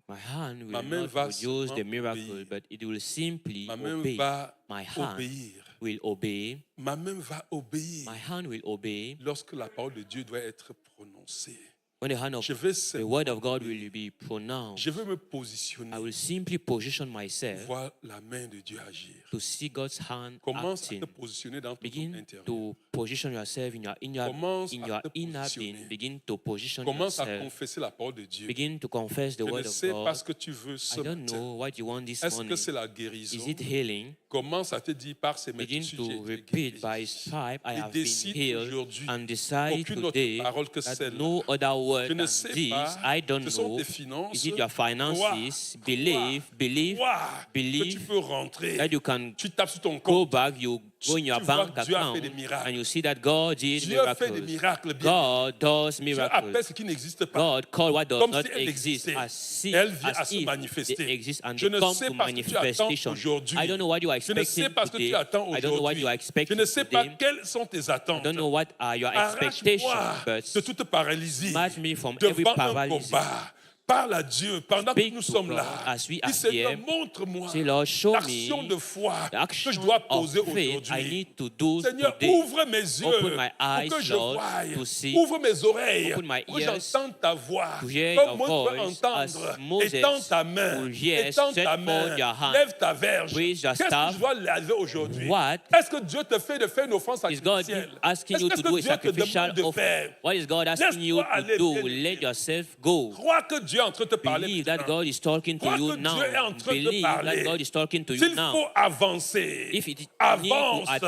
My hand will Ma main not va produce the seulement miracle, obéir. but it will simply Ma main obey. va My hand obéir. will obey. Ma main va obéir My hand will obey. lorsque la parole de Dieu doit être prononcée. When the hand of Je vais the word of God will be pronounced, Je veux me positionner, I will simply position myself voir la main de Dieu agir. to see God's hand Commence à acting. te positionner dans tout ton Begin intérieur. to position yourself in your Commence à inner te being. positionner. Begin to position Commence à yourself. confesser la parole de Dieu. Begin to confess the Je word ne of sais pas God. ce que tu veux ce I don't matin. know what you want this Est-ce morning. que c'est la guérison? Is it healing? Commence à te dire par ces Begin méthodes, to j'ai été repeat by guéri. his stripe I Et have been décide healed, aujourd'hui and decide aucune autre today parole que that celle-là. no other word Je ne than sais this. pas. I don't Ce sont know. tes finances. Is it your finances? Believe Crois que tu believe peux rentrer. that you can Tu tapes sur ton go compte. back, you go in your Tu vois bank que Dieu a account, fait des miracles. and you see that God did Dieu fait des miracles. miracles bien. God does Dieu appelle miracles. ce qui n'existe pas. God called what does Comme not si elle exist existait. as if, Elle vient à as se if manifester. they exist and Je they ne come sais to pas ce que tu attends manifestation. aujourd'hui. I don't know what you are Je ne sais expecting pas ce que today. tu attends I don't know what you are aujourd'hui. Je expecting ne sais pas today. quelles sont tes I attentes. don't know what are your expectations, Arrache-moi but de toute paralysie snatch me from every devant un paralysis. combat. Parle à Dieu pendant que Speak nous to sommes God là. as we Dis are Seigneur, here. montre-moi Say, Lord, show l'action me de foi the que action je dois of poser faith I aujourd'hui. need to do Seigneur, today. ouvre mes yeux Open my eyes, pour que je Lord, voie. to see. Ouvre mes oreilles Open my pour que ears j'entende ta voix. to hear Comme your moi, je peux voice entendre. as Moses Étends ta main. will hear. Étends Stretch ta forth main. your hand. Lève ta verge. Raise your Qu'est-ce que staff. je dois laver aujourd'hui? What Est-ce que Dieu te fait de faire une offrance is God sacrificielle? asking you Est-ce to que do a Dieu te sacrificial demande de offering? faire? What is God asking you Laisse-toi to aller, do? bien-aimé. Let yourself go. Crois que Dieu est en train de te parler Believe that maintenant. God is talking to Crois you que now. Dieu est en train de Believe that parler. God is talking to you S'il now. faut avancer, If it need to avance. S'il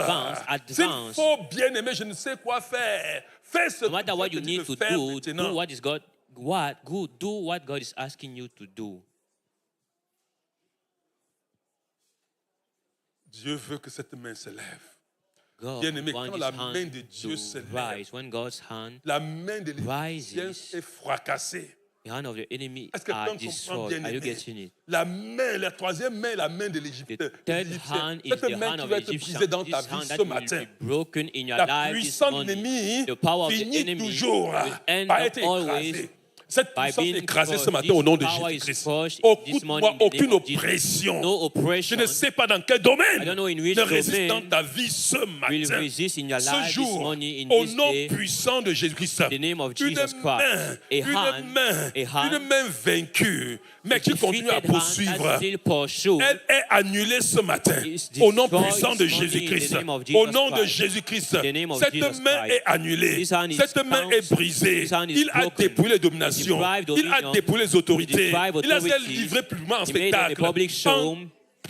advance. faut bien aimer, je ne sais quoi faire. Fais ce No matter que what Dieu you te dit need de to faire do maintenant. what is God what good do what God is asking you to do. Dieu veut que cette main se lève. God Bien-aimé, wants quand his la main hand de Dieu se to lève, rise. When God's hand, la main de l'Égyptien rises. est fracassée. the hand of the enemy Est-ce que are quelqu'un comprend destroyed. bien Are you aimé? getting it? La main, la troisième main, la main de l'Égypte. The third hand is Cette the main hand qui of va the être brisée Egyptian. dans ta This hand vie that ce will matin. be broken in your La life this puissance morning. ennemie The power of the finit enemy toujours will end par up être always écrasée. Cette by puissance being est écrasée ce crushed. matin au nom de This power is Jésus-Christ. crushed this Écoute-moi, morning in the aucune name of Jesus. oppression. No Je oppression ne sais pas dans quel I domaine don't know in which ne résiste domain dans ta vie ce will matin. resist in your Ce life this jour, morning, in au this nom day, puissant de Jésus-Christ, the name of une Jesus Christ. main, A hand, une main vaincue, mais qui continue à defeated hand poursuivre. that still pursue. Elle est annulée ce matin Is au nom destroyed puissant de this morning in the Jésus-Christ. name of Au Jesus nom de Christ. Jésus-Christ, The name of cette Jesus main Christ. est annulée. This hand is Cette main counsed. est brisée. This hand is Il a broken. dépouillé les dominations. Deprived Il a dominion. dépouillé les autorités. Deprived Il a authority. livré publiquement en He made spectacle. a public show.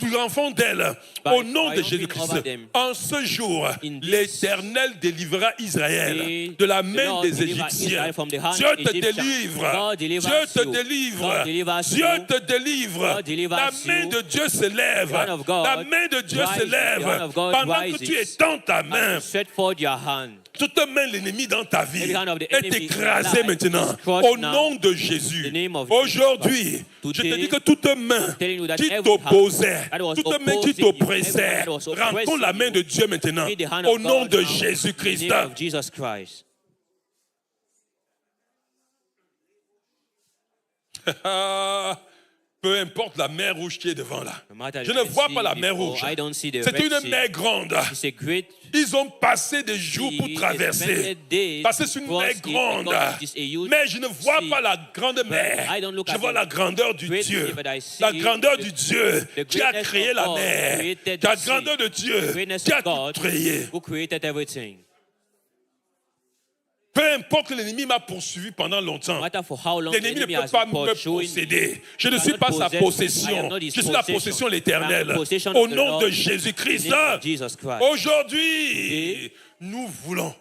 Plus enfant d'elle, By au nom de triumphing Jésus-Christ. over them. En ce jour, In this l'Éternel délivrera Israël day, de la the main Lord des deliver Égyptiens. Israel from the hand Dieu of te Egyptians. délivre. God delivers Dieu te you. délivre. God delivers Dieu you. te délivre. God delivers La main you. de Dieu se lève. The hand of God La main de Dieu se rises. The hand lève. of God Pendant que rises. tu étends ta main, Stretch forth your hand. toute main de l'ennemi dans ta vie Every hand of the est enemy in écrasée your life maintenant. is crushed Au now. nom de Jésus. In the name of Aujourd'hui, Jesus. je te Today, dis que toute main telling you that qui every t'opposait, hand that was toute main qui opposing you, t'oppressait, every hand that was rencontre oppressing la main you, de Dieu maintenant. be the hand Au of nom God de now, in Jésus-Christ. the name of Jesus Christ. Peu importe la mer rouge qui est devant là. No matter Je the ne Red vois Sea pas la mer before, rouge. I don't see the C'est Red une Sea. mer grande. It's a great Ils ont passé des jours pour sea, traverser. spent days Parce que c'est une to mer cross it grande. because it is a huge Mais je ne vois sea. pas la grande mer. I don't look Je at vois the la grandeur du great Dieu. sea, but I see La grandeur the- du Dieu the qui a greatness créé of la God mer. created La the sea. grandeur de Dieu Greatness qui a of tout God créé. who created everything. Peu importe que l'ennemi m'a poursuivi pendant longtemps. No matter for how long the L'ennemi ne enemy peut has pas been me pursuing posséder. Je ne you suis cannot pas sa possess me. I possession. am not his Je suis la possession. possession de I am l'Éternel. the possession Au of the nom Lord. de In the Jésus-Christ. name of Jesus Christ. Aujourd'hui, nous voulons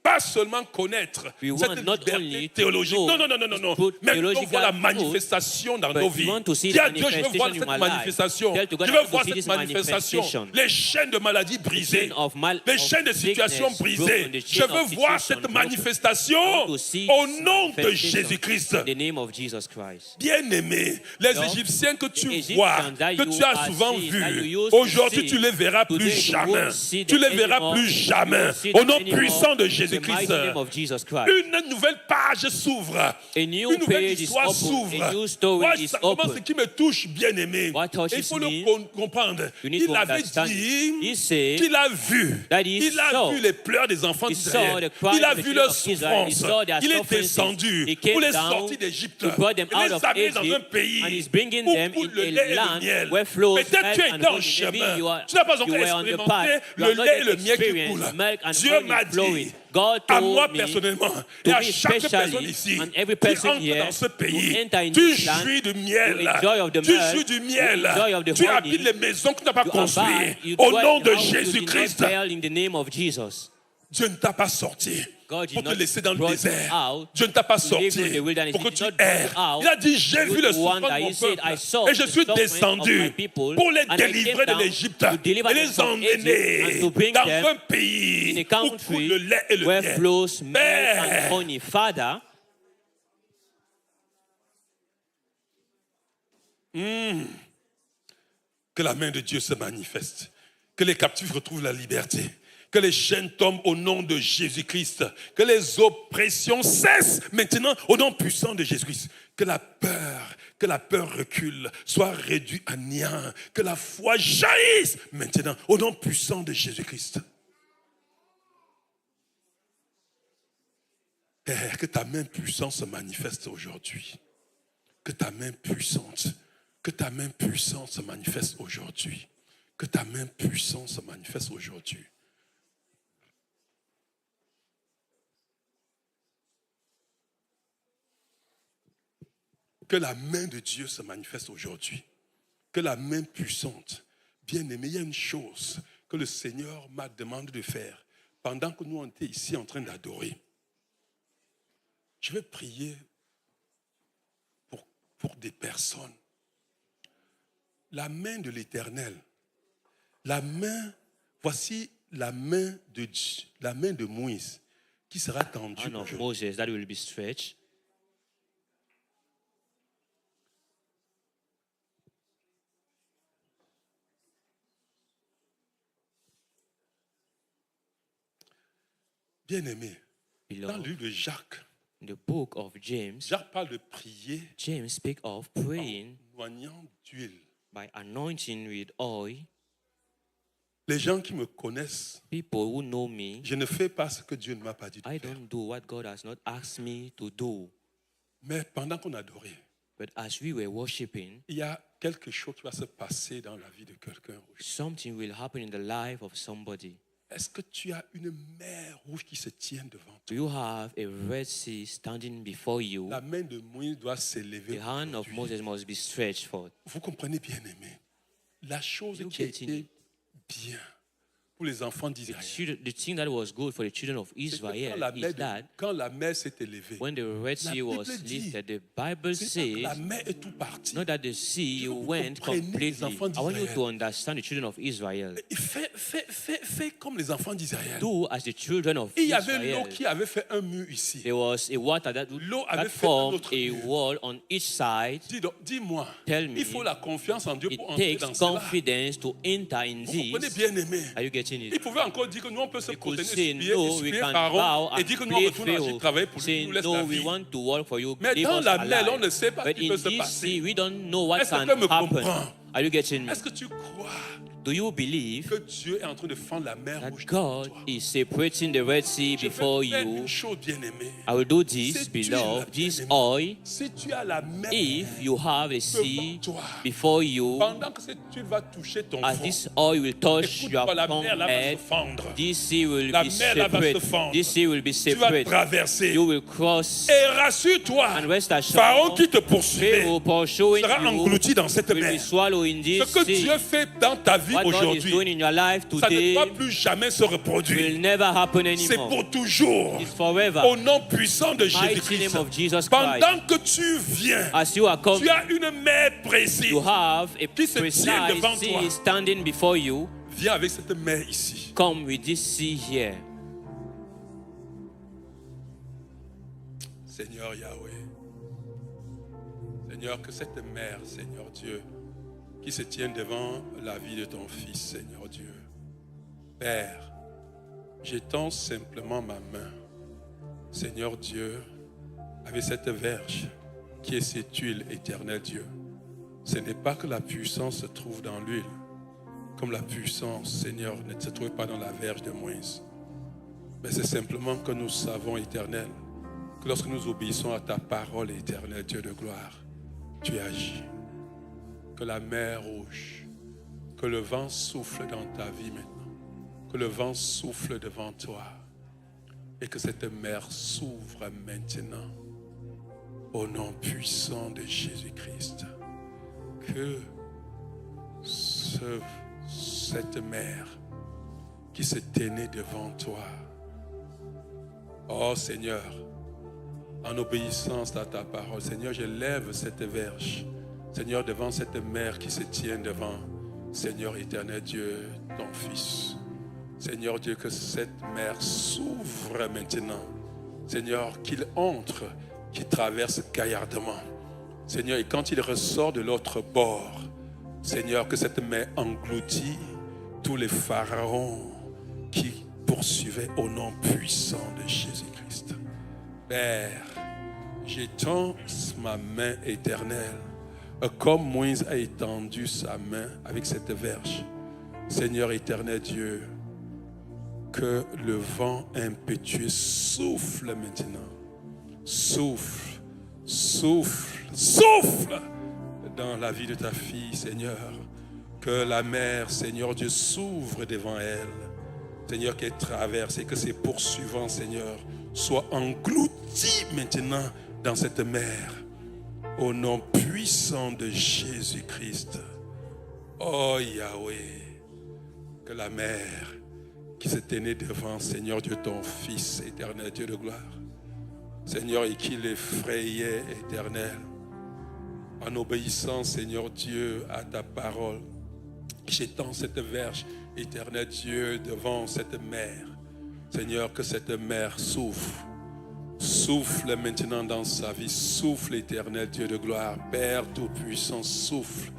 pas seulement connaître We cette want not liberté only to théologique. know Non. good Mais nous voulons theological voir la truth, manifestation dans but nos we vies. want to see Dis à the Dieu, je veux voir manifestation in cette my life. manifestation. Tell to God, Je I veux want to voir see cette this manifestation. manifestation. Les chaînes de maladie brisées. chain of Les chaînes de sickness situations brisées. broken, the Je chain veux of voir situation cette broken. manifestation I want to see au this nom de manifestation Jésus-Christ. in the name of Jesus Christ. Bien-aimés, les Lord, Égyptiens que tu the vois, Egyptians that que you tu as are souvent seeing, vus, that you used to aujourd'hui see, tu les verras plus today you jamais. won't see Tu les them verras anymore. plus You jamais. won't see Au them nom anymore. puissant de In the Jésus-Christ. mighty name of Jesus Christ. Une nouvelle page s'ouvre. A new Une nouvelle page is histoire open. s'ouvre. A new story Moi, is simplement, ce open. qui me touche, bien aimé, What touches il faut le me, comprendre. you need Il to avait understand. dit He said qu'il a vu. that he Il a saw. vu les pleurs des enfants He saw d'Israël. the cries Il a of the vu children leurs of Israel. He souffrances. saw their Il est sufferings. descendu He came pour les down sortir d'Égypte. to bring them Il out les of amener dans un Egypt, pays and he's bringing où them coule in le a lait et le land miel. where flows Peut-être milk tu es and dans le honey. Maybe chemin. you are- Tu n'as pas you encore were on the expérimenté path. You le have not lait et yet le miel qui experienced coulent. milk and Dieu honey m'a dit flowing. God à told moi me personnellement to et à me chaque personne especially, ici and every qui person entre here dans ce who pays, enter in tu this land, jouis du miel, you enjoy of the tu milk, jouis du you miel, enjoy of the tu honey, habites les maisons que tu n'as pas You construites. abide, you Au dwell nom in de houses you did not Jésus-Christ, dwell in the name of Jesus. Dieu ne t'a pas sorti God did pour te not laisser dans le brought désert. you out Dieu ne t'a pas to live sorti in the wilderness. pour que He did tu not bring erres. you out Il a dit, j'ai to vu le do souffrance wonder. de mon He said, I peuple saw et je the suis suffering descendu of my people, pour les and I délivrer came de down l'Égypte to deliver et them les from Egypt emmener and to bring dans them un pays in a où country coule le lait et le where miel. flows milk Père, and honey. Father, que la main de Dieu se manifeste, que les captifs retrouvent la liberté, que les chaînes tombent au nom de Jésus-Christ, que les oppressions cessent maintenant au nom puissant de Jésus-Christ, que la peur recule, soit réduite à néant, que la foi jaillisse maintenant au nom puissant de Jésus-Christ. Père, que ta main puissante se manifeste aujourd'hui, que ta main puissante se manifeste aujourd'hui. Que ta main puissante se manifeste aujourd'hui. Que la main de Dieu se manifeste aujourd'hui. Que la main puissante. Bien-aimé, il y a une chose que le Seigneur m'a demandé de faire pendant que nous étions ici en train d'adorer. Je vais prier pour des personnes. La main de l'Éternel, voici la main de Moïse qui sera tendue hand of aujourd'hui. Moses that will be stretched. Bien-aimé, dans le Beloved, livre de Jacques, in the book of James, Jacques parle de prier James speak of en praying noignant d'huile. by anointing with oil. Les gens qui me connaissent, People who know me, je ne fais pas ce que Dieu ne m'a pas dit de I faire. don't do what God has not asked me to do. Mais pendant qu'on adorait, But as we were worshiping, il y a quelque chose qui va se passer dans la vie de quelqu'un. something will happen in the life of somebody. Est-ce que tu as une mer rouge qui se tient devant toi? Do you have a Red Sea standing before you? La main de Moïse doit s'élever. The hand of aujourd'hui. Moses must be stretched forth. Vous comprenez bien, aimé. La chose You qui a get été it. bien pour les enfants d'Israël. The thing that was good for the children of C'est que Israel is that quand la mer s'est élevée, when the Red Sea Bible was dit, lifted, the Bible c'est pas que says la mer est tout partie. not that the sea Je veux que vous went compreniez les completely. enfants I want you d'Israël. to understand the children of Israel. Fais comme les enfants d'Israël. Do as the children of Il y avait l'eau Israel. qui avait fait un mur ici. There was a water L'eau avait that fait un formed autre a mur. wall on each side. Dis-moi, Tell me, il faut la confiance en Dieu It pour entrer takes dans cela. confidence to enter in Vous comprenez, this. bien aimé. Are you getting Il it? pouvait encore dire que nous on peut se He could protéger, say, no, we can bow Pharaon et and dire que nous on play retourne en Égypte Pharaoh. travailler pour lui, Say, nous laisse la no, we vie. want to work for you. Mais Leave dans us la mer, alive. on ne sait pas ce But qui in peut se this passer. sea, we don't know what Est-ce que can tu me happen. comprends? Are you getting me? Est-ce que tu crois Do you believe que Dieu est en train de fendre la mer that rouge devant God toi? is separating the Red Sea Je vais before faire you? une chose, bien-aimé. I will do this, Cette huile, beloved, this bien-aimé. oil. Si tu as la mer If you have a sea toi, before you, pendant que cette huile va toucher ton as front, this oil will touch your écoute-moi, la front mer là va head, se fendre. this sea will La be mer là va se separate. fendre. This sea will be Tu vas separate. traverser. You will cross Et rassure-toi, and rest Pharaon assured. qui te poursuivait Pharaoh pursuing sera you englouti dans cette will be mer. swallowed in this Ce que sea. Dieu fait dans ta vie What God is aujourd'hui, doing in your life ça ne today doit plus jamais se will reproduire. never happen C'est anymore. pour toujours. It's forever. Au nom puissant de Mighty Jésus-Christ. name of Jesus Christ. Pendant que tu viens, As you are coming, tu as une mer précise. you have a qui se precise tient devant toi. sea standing before you. Viens avec cette mer ici. Come with this sea here. Seigneur Yahweh. Seigneur, que cette mer, Seigneur Dieu, qui se tient devant la vie de ton Fils, Seigneur Dieu. Père, j'étends simplement ma main, Seigneur Dieu, avec cette verge qui est cette huile éternelle, Dieu. Ce n'est pas que la puissance se trouve dans l'huile, comme la puissance, Seigneur, ne se trouve pas dans la verge de Moïse. Mais c'est simplement que nous savons, éternel, que lorsque nous obéissons à ta parole éternelle, Dieu de gloire, tu agis. Que la mer rouge, que le vent souffle dans ta vie maintenant, que le vent souffle devant toi et que cette mer s'ouvre maintenant au nom puissant de Jésus-Christ. Que cette mer qui se tenait devant toi, oh Seigneur, en obéissance à ta parole, Seigneur, je lève cette verge, Seigneur, devant cette mer qui se tient devant, Seigneur éternel Dieu, ton Fils. Seigneur Dieu, que cette mer s'ouvre maintenant. Seigneur, qu'il entre, qu'il traverse gaillardement. Seigneur, et quand il ressort de l'autre bord, Seigneur, que cette mer engloutit tous les pharaons qui poursuivaient au nom puissant de Jésus-Christ. Père, j'étends ma main éternelle, comme Moïse a étendu sa main avec cette verge. Seigneur éternel Dieu, que le vent impétueux souffle maintenant. Souffle, souffle, souffle dans la vie de ta fille, Seigneur. Que la mer, Seigneur Dieu, s'ouvre devant elle. Seigneur, qu'elle traverse et que ses poursuivants, Seigneur, soient engloutis maintenant dans cette mer. Au nom puissant de Jésus-Christ. Oh Yahweh, que la mer qui se tenait devant, Seigneur Dieu, ton Fils éternel, Dieu de gloire, Seigneur, et qui l'effrayait, éternel, en obéissant, Seigneur Dieu, à ta parole, j'étends cette verge, éternel Dieu, devant cette mer. Seigneur, que cette mer souffle. Souffle maintenant dans sa vie. Souffle, éternel Dieu de gloire. Père Tout-Puissant, souffle.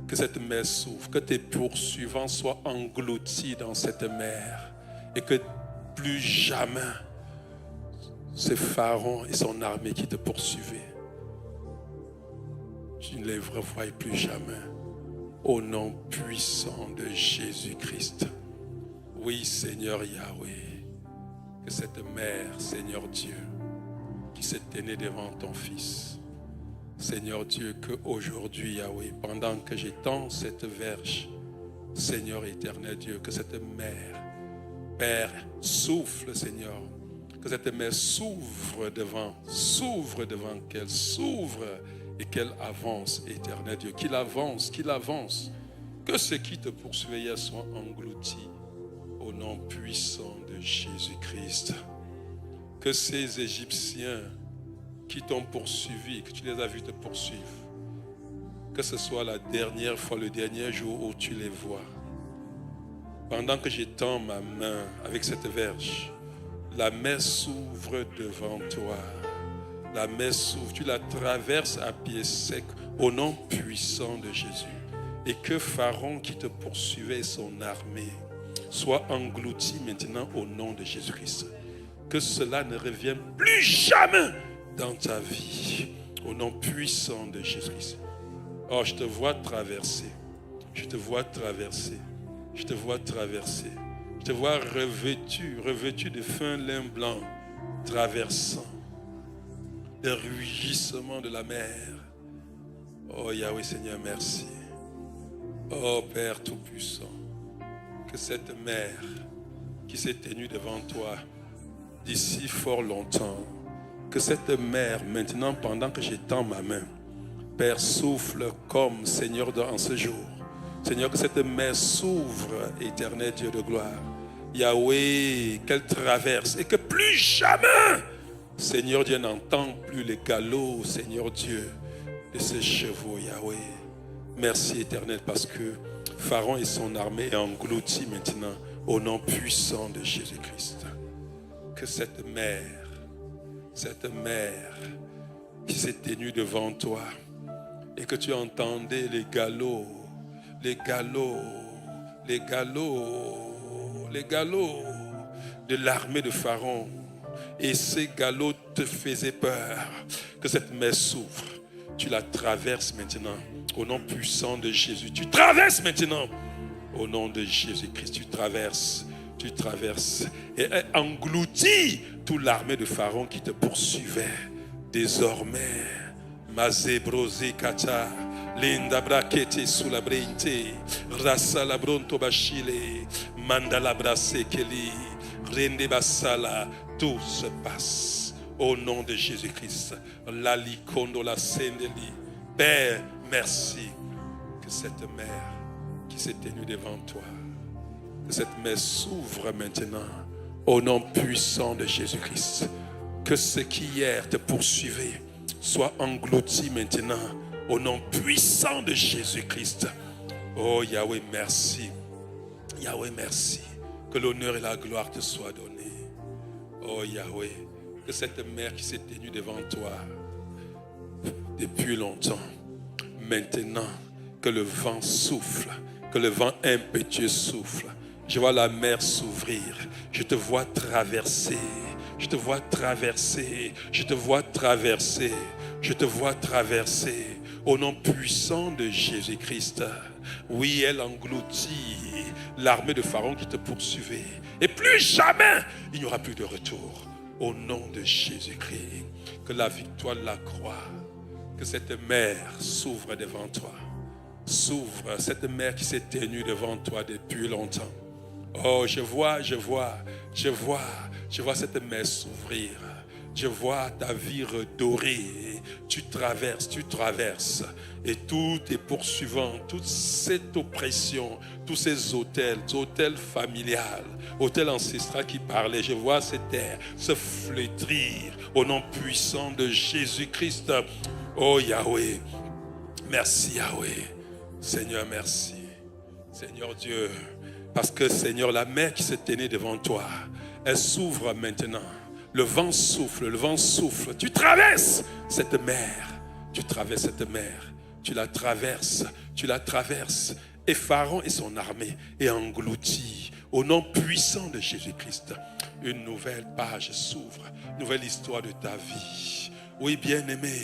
Que cette mer souffle. Que tes poursuivants soient engloutis dans cette mer. Et que plus jamais ce Pharaon et son armée qui te poursuivaient, tu ne les revois plus jamais. Au nom puissant de Jésus-Christ. Oui, Seigneur Yahweh, que cette mer, Seigneur Dieu, qui se tenait devant ton Fils, Seigneur Dieu, qu'aujourd'hui, Yahweh, pendant que j'étends cette verge, Seigneur éternel Dieu, que cette mer, Père, souffle, Seigneur, que cette mer s'ouvre devant qu'elle s'ouvre et qu'elle avance, éternel Dieu, qu'il avance, que ceux qui te poursuivaient soient engloutis au nom puissant de Jésus-Christ. Que ces Égyptiens qui t'ont poursuivi, que tu les as vus te poursuivre, que ce soit la dernière fois, le dernier jour où tu les vois. Pendant que j'étends ma main avec cette verge, la mer s'ouvre devant toi. La mer s'ouvre, tu la traverses à pied sec au nom puissant de Jésus. Et que Pharaon qui te poursuivait et son armée soit englouti maintenant au nom de Jésus-Christ. Que cela ne revienne plus jamais dans ta vie au nom puissant de Jésus-Christ. Oh, je te vois traverser. Je te vois traverser. Je te vois traverser. Je te vois revêtu de fin lin blanc, traversant le rugissement de la mer. Oh Yahweh Seigneur, merci. Oh Père Tout-Puissant, que cette mer qui s'est tenue devant toi d'ici fort longtemps, que cette mer maintenant, pendant que j'étends ma main, Père, souffle comme Seigneur en ce jour. Seigneur, que cette mer s'ouvre, éternel Dieu de gloire. Yahweh, qu'elle traverse et que plus jamais, Seigneur Dieu, n'entend plus les galops, Seigneur Dieu, de ces chevaux, Yahweh. Merci éternel parce que Pharaon et son armée est englouti maintenant au nom puissant de Jésus-Christ. Que cette mer qui s'est tenue devant toi et que tu entendais les galops de l'armée de Pharaon et ces galops te faisaient peur, que cette mer s'ouvre, tu la traverses maintenant au nom puissant de Jésus, tu traverses maintenant au nom de Jésus-Christ, tu traverses et engloutis toute l'armée de Pharaon qui te poursuivait. Désormais, Mazebrosi Kata, Linda Brakete Sulabrinte, Rasa Labronto Bachile, Mandala Brasekeli, Rende Basala, tout se passe au nom de Jésus-Christ. Lali Kondo la Sendeli. Père, merci que cette mer qui s'est tenue devant toi, que cette mer s'ouvre maintenant au nom puissant de Jésus-Christ. Que ce qui hier te poursuivait soit englouti maintenant au nom puissant de Jésus-Christ. Oh Yahweh, merci. Yahweh, merci. Que l'honneur et la gloire te soient donnés. Oh Yahweh, que cette mer qui s'est tenue devant toi depuis longtemps, maintenant que le vent souffle, que le vent impétueux souffle. Je vois la mer s'ouvrir. Je te vois traverser. Je te vois traverser. Je te vois traverser. Je te vois traverser. Au nom puissant de Jésus-Christ. Oui, elle engloutit l'armée de Pharaon qui te poursuivait. Et plus jamais, il n'y aura plus de retour. Au nom de Jésus-Christ. Que la victoire de la croix, que cette mer s'ouvre devant toi. S'ouvre, cette mer qui s'est tenue devant toi depuis longtemps. Oh, je vois cette mer s'ouvrir. Je vois ta vie redorer. Tu traverses. Et tout est poursuivant, toute cette oppression, tous ces hôtels familiales, hôtels ancestrales qui parlaient. Je vois cette terre se flétrir au nom puissant de Jésus-Christ. Oh Yahweh, merci Yahweh. Seigneur, merci. Seigneur Dieu, parce que Seigneur, la mer qui se tenait devant toi, elle s'ouvre maintenant. Le vent souffle. Tu traverses cette mer. Tu la traverses. Et Pharaon et son armée est englouti au nom puissant de Jésus-Christ. Une nouvelle page s'ouvre, une nouvelle histoire de ta vie. Oui, bien-aimé,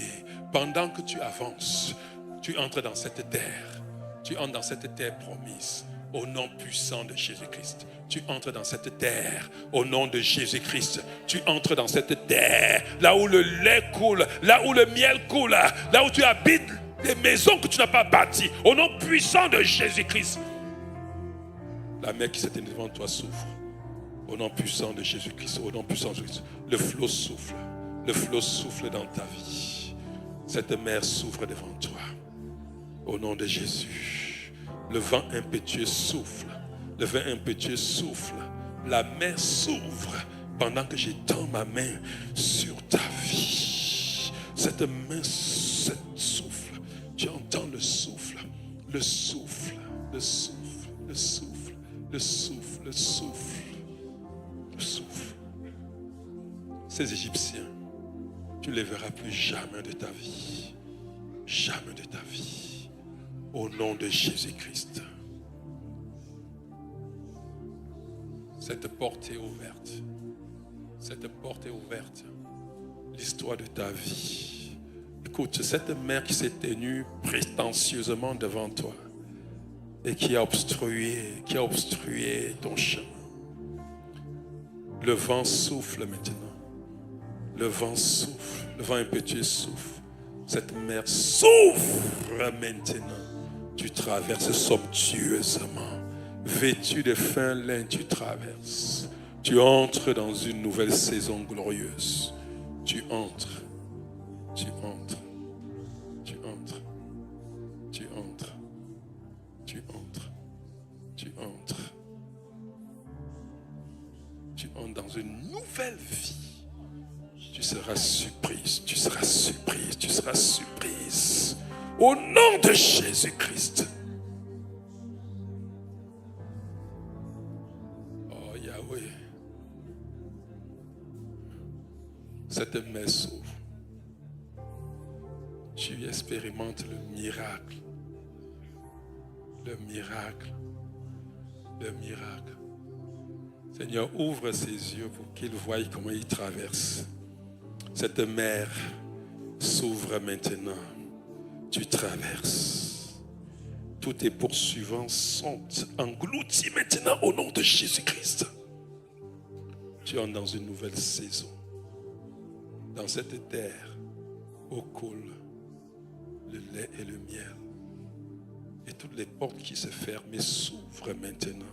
pendant que tu avances, tu entres dans cette terre. Tu entres dans cette terre promise au nom puissant de Jésus-Christ. Tu entres dans cette terre au nom de Jésus-Christ. Tu entres dans cette terre là où le lait coule, là où le miel coule, là où tu habites des maisons que tu n'as pas bâties au nom puissant de Jésus-Christ. La mer qui s'était devant toi s'ouvre au nom puissant de Jésus-Christ. Au nom puissant de Jésus-Christ. Le flot souffle dans ta vie. Cette mer s'ouvre devant toi au nom de Jésus. Le vent impétueux souffle. Le vin impétueux souffle. La mer s'ouvre pendant que j'étends ma main sur ta vie. Cette main, cette souffle. Tu entends le souffle. Le souffle. Le souffle. Le souffle. Le souffle. Le souffle. Le souffle. Ces Égyptiens, tu ne les verras plus jamais de ta vie. Jamais de ta vie. Au nom de Jésus-Christ. Cette porte est ouverte. Cette porte est ouverte. L'histoire de ta vie. Écoute, cette mer qui s'est tenue prétentieusement devant toi et qui a obstrué ton chemin. Le vent souffle maintenant. Le vent souffle. Le vent impétueux souffle. Cette mer s'ouvre maintenant. Tu traverses somptueusement. Vêtu de fin lin, tu traverses. Tu entres dans une nouvelle saison glorieuse. Tu entres. Tu entres. Tu entres. Tu entres. Tu entres. Tu entres. Tu entres dans une nouvelle vie. Tu seras surprise. Tu seras surprise. Tu seras surprise. Au nom de Jésus-Christ. Oh Yahweh. Cette main s'ouvre. Tu expérimentes le miracle. Le miracle. Le miracle. Seigneur, ouvre ses yeux pour qu'il voie comment il traverse. Cette mer s'ouvre maintenant. Tu traverses. Tous tes poursuivants sont engloutis maintenant au nom de Jésus-Christ. Tu entres dans une nouvelle saison. Dans cette terre où coule le lait et le miel. Et toutes les portes qui se ferment s'ouvrent maintenant.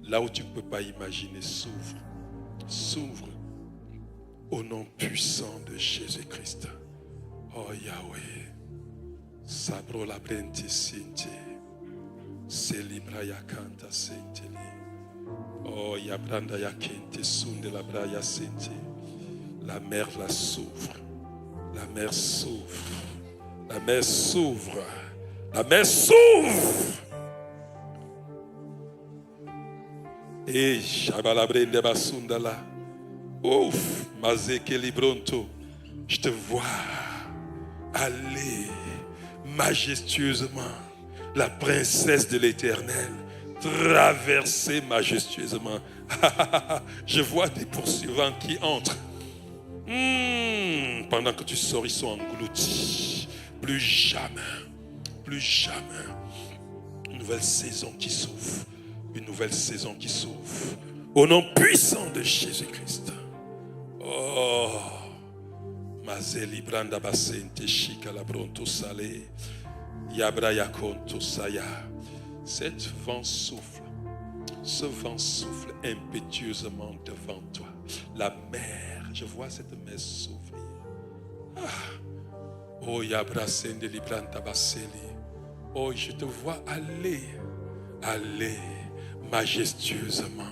Là où tu ne peux pas imaginer, s'ouvrent. S'ouvrent au nom puissant de Jésus-Christ. Oh Yahweh. Sabro la brente sente. Celibra ya canta senteli. Oh yabranda ya kente sunde la braya sente. La mer la s'ouvre. La mer s'ouvre. La mer s'ouvre. La mer s'ouvre. Et Shabalabrende basundala. Ouf, mazeke libronto. Je te vois aller majestueusement, la princesse de l'Éternel, traverser majestueusement. Je vois des poursuivants qui entrent. Pendant que tu sors, ils sont engloutis. Plus jamais, plus jamais. Une nouvelle saison qui s'ouvre. Une nouvelle saison qui s'ouvre. Au nom puissant de Jésus-Christ. Oh, Mazeli branda basente shika la bronto salé. Yabra yakonto saya. Cet vent souffle. Ce vent souffle impétueusement devant toi. La mer, je vois cette mer s'ouvrir. Oh, Yabra sende libranta baseli. Oh, je te vois aller, aller majestueusement.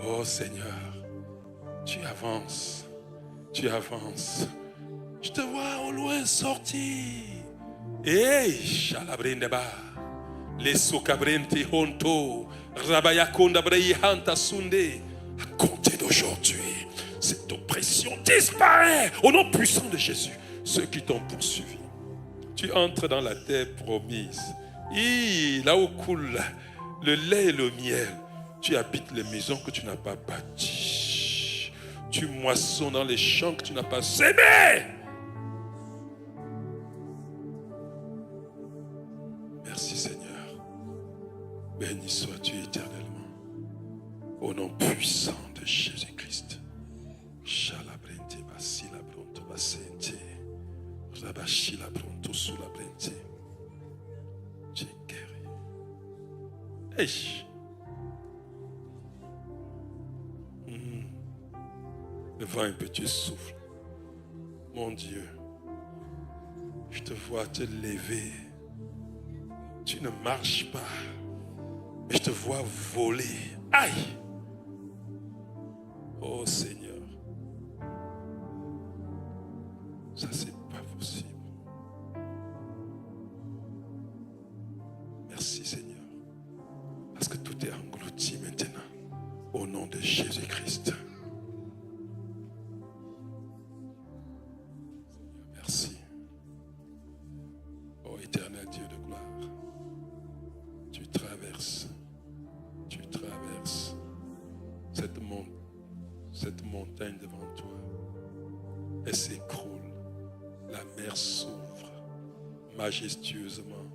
Oh Seigneur, tu avances, tu avances. Je te vois au loin sortir. Hey, Shalabrindeba, les Sokabrente Honto, Rabayakonda Breyhanta Sunde. À compter d'aujourd'hui, cette oppression disparaît au nom puissant de Jésus. Ceux qui t'ont poursuivi, tu entres dans la terre promise. Là où coule le lait et le miel, tu habites les maisons que tu n'as pas bâties. Tu moissonnes dans les champs que tu n'as pas sémés. Merci Seigneur. Béni sois-tu éternellement. Au nom puissant de Jésus-Christ. Shalabrente basila bronto basente. Rabashila bronto sula brente. Tu es guéri. Hey. Le vent impétueux souffle. Mon Dieu. Je te vois te lever. Tu ne marches pas. Mais je te vois voler. Aïe! Oh Seigneur. Ça, c'est pas possible. Merci Seigneur. Parce que tout est englouti maintenant. Au nom de Jésus-Christ. Merci. Oh éternel Dieu de gloire. Tu traverses cette montagne devant toi. Elle s'écroule. La mer s'ouvre majestueusement.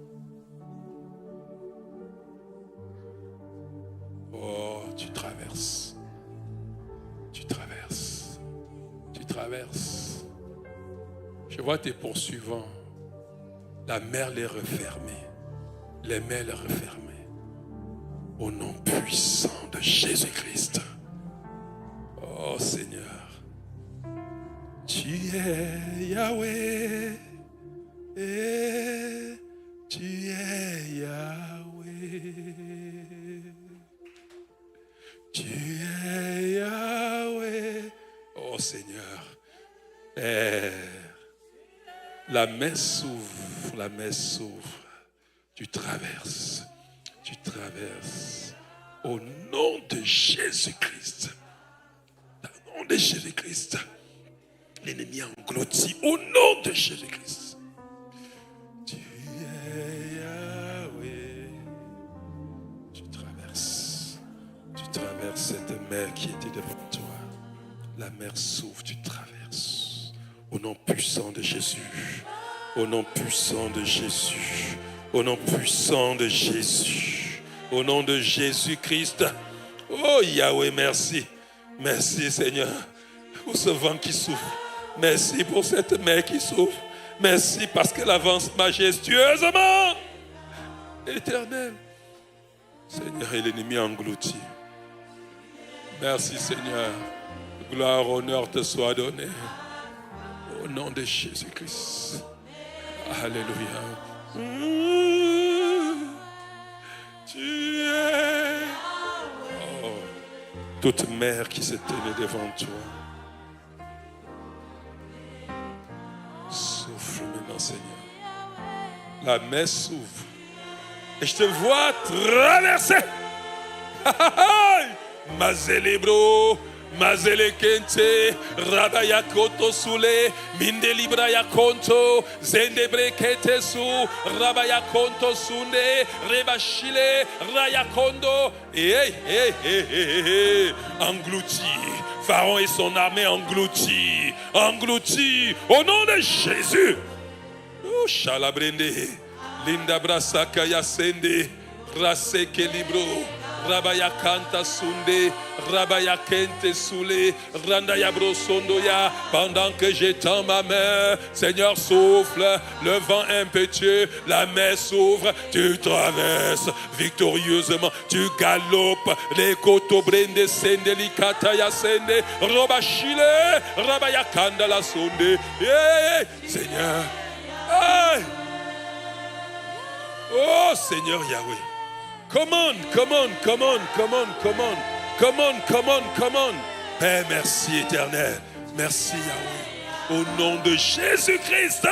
Oh, tu traverses. Je vois tes poursuivants. La mer les refermer. Les mers les refermer. Au nom puissant de Jésus-Christ. Oh Seigneur. Tu es Yahweh. Tu es Yahweh. Tu es Yahweh. Oh Seigneur. La main s'ouvre. Tu traverses. Au nom de Jésus-Christ. Au nom de Jésus-Christ. L'ennemi englouti. Au nom de Jésus-Christ. Tu es Yahweh. Tu traverses cette mer qui était devant toi. La mer s'ouvre, tu traverses. Au nom puissant de Jésus. Au nom puissant de Jésus. Au nom puissant de Jésus. Au nom de Jésus-Christ. Oh Yahweh, merci. Merci Seigneur pour ce vent qui souffle. Merci pour cette mer qui souffle. Merci parce qu'elle avance majestueusement. Éternel. Seigneur, et l'ennemi englouti. Merci Seigneur. Gloire, honneur te soit donné. Au nom de Jésus-Christ. Alléluia. Tu es. Oh, toute mer qui se tenait devant toi. Souffle maintenant, Seigneur. La mer s'ouvre. Et je te vois traverser. Mazelebro. Mazele kente, rabaya koto sule, minde libra ya konto, zende brekete su, rabaya konto sunde, rebashile, raya kondo, englouti. Pharaon et son armée engloutis, au nom de Jésus. Oh, shalabrende, linda brasaka yasende, raseke libro. Rabaya kanta sunde, rabaya kente soule, randaya brosondoya. Pendant que j'étends ma main, Seigneur souffle, le vent impétueux, la mer s'ouvre, tu traverses victorieusement, tu galopes, les koto brende sende likataya sende, robashile, rabaya kanda la sunde. Seigneur, oh Seigneur Yahweh. Come on. Père, merci éternel. Merci Yahweh. Au nom de Jésus-Christ.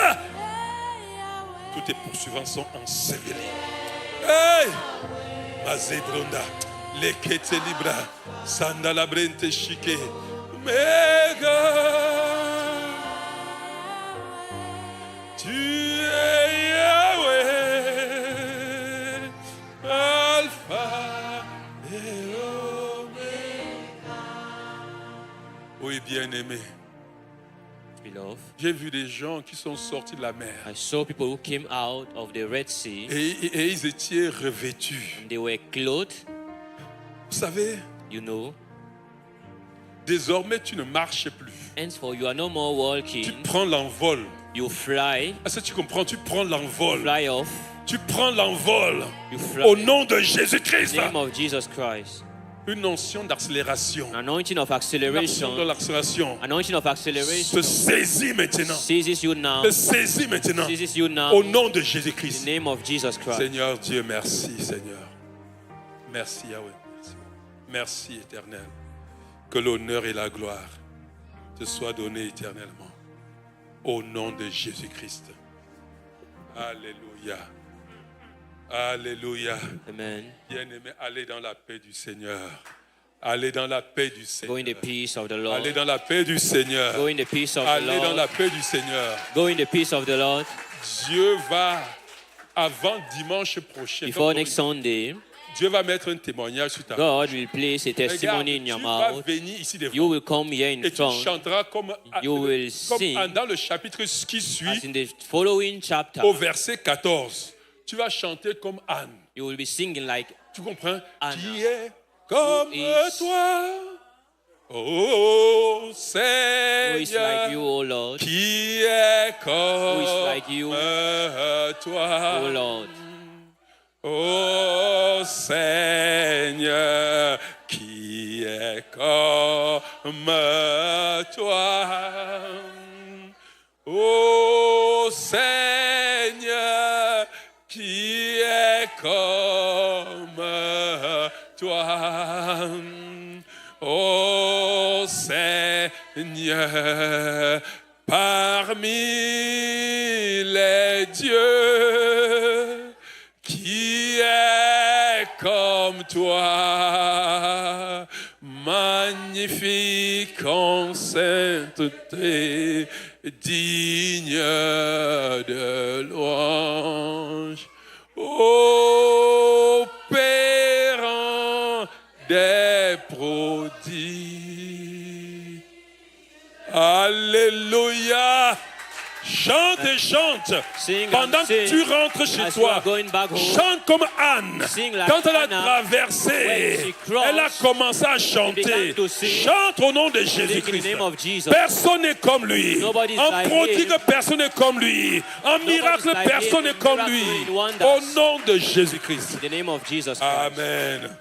Tous tes poursuivants sont ensevelis. Hey! Mazebronda. Lekete libra. Sandala brente shike. Mega. Tu es Yahweh. Alpha et Omega. Oui, bien-aimé. Beloved, j'ai vu des gens qui sont sortis de la mer. I saw people who came out of the Red Sea. Et ils étaient revêtus. And they were clothed. Vous savez, you know, désormais tu ne marches plus. Henceforth you are no more walking. Tu prends l'envol. You fly. Est-ce que tu comprends? Tu prends l'envol. Fly off. Tu prends l'envol You fly. au nom de Jésus-Christ. In the name of Jesus Christ. une onction d'accélération. Anointing of L'action de acceleration. l'accélération Anointing of se acceleration. saisit maintenant. Seizes you now. Se saisit maintenant. Seizes you now. Au nom de In Jésus-Christ. the name of Jesus Christ. Seigneur Dieu, merci Seigneur. Merci Yahweh. Merci Éternel. Que l'honneur et la gloire te soient donnés éternellement. Au nom de Jésus-Christ. Alléluia. Alléluia. Amen. Bien-aimés, allez dans la paix du Seigneur. Allez dans la paix du Go in Seigneur. the peace of the Lord. Allez dans la paix du Seigneur. Go in the peace of the Allez dans Lord. la paix du Seigneur. Go in the peace of the Lord. Dieu va, avant dimanche prochain, Before next Sunday, Dieu va mettre un témoignage sur ta God will place a Regarde, testimony in tu your vas mouth. venir ici devant You will come here in et tu front. chanteras comme You will sing dans le chapitre qui as suit, in the following chapter. au verset 14. Tu vas chanter comme Anne. You will be singing like Tu comprends? Anne. Qui est comme Who is- toi, oh who is Seigneur? like you, O Lord. Qui est comme is like you, toi, O Lord. ô Seigneur, qui est comme toi, ô Seigneur, qui est comme toi, ô Seigneur, parmi les dieux, qui est comme toi, magnifique en sainteté, digne de louange, opérant des prodiges. Alléluia. Chante et chante. Sing and Pendant que sing tu rentres chez as you are toi, going back home. chante comme Anne. Sing like Quand elle a Anna, traversé, when she crossed, elle a commencé à chanter. began to sing. Chante au nom de Sing in the Jésus-Christ. name of Jesus. Personne n'est comme lui. Nobody is En like prodigue, him. personne n'est comme lui. En miracle, like personne him. n'est comme Miracle lui. in wonders. Au nom de Jésus-Christ. In the name of Jesus Christ. Amen.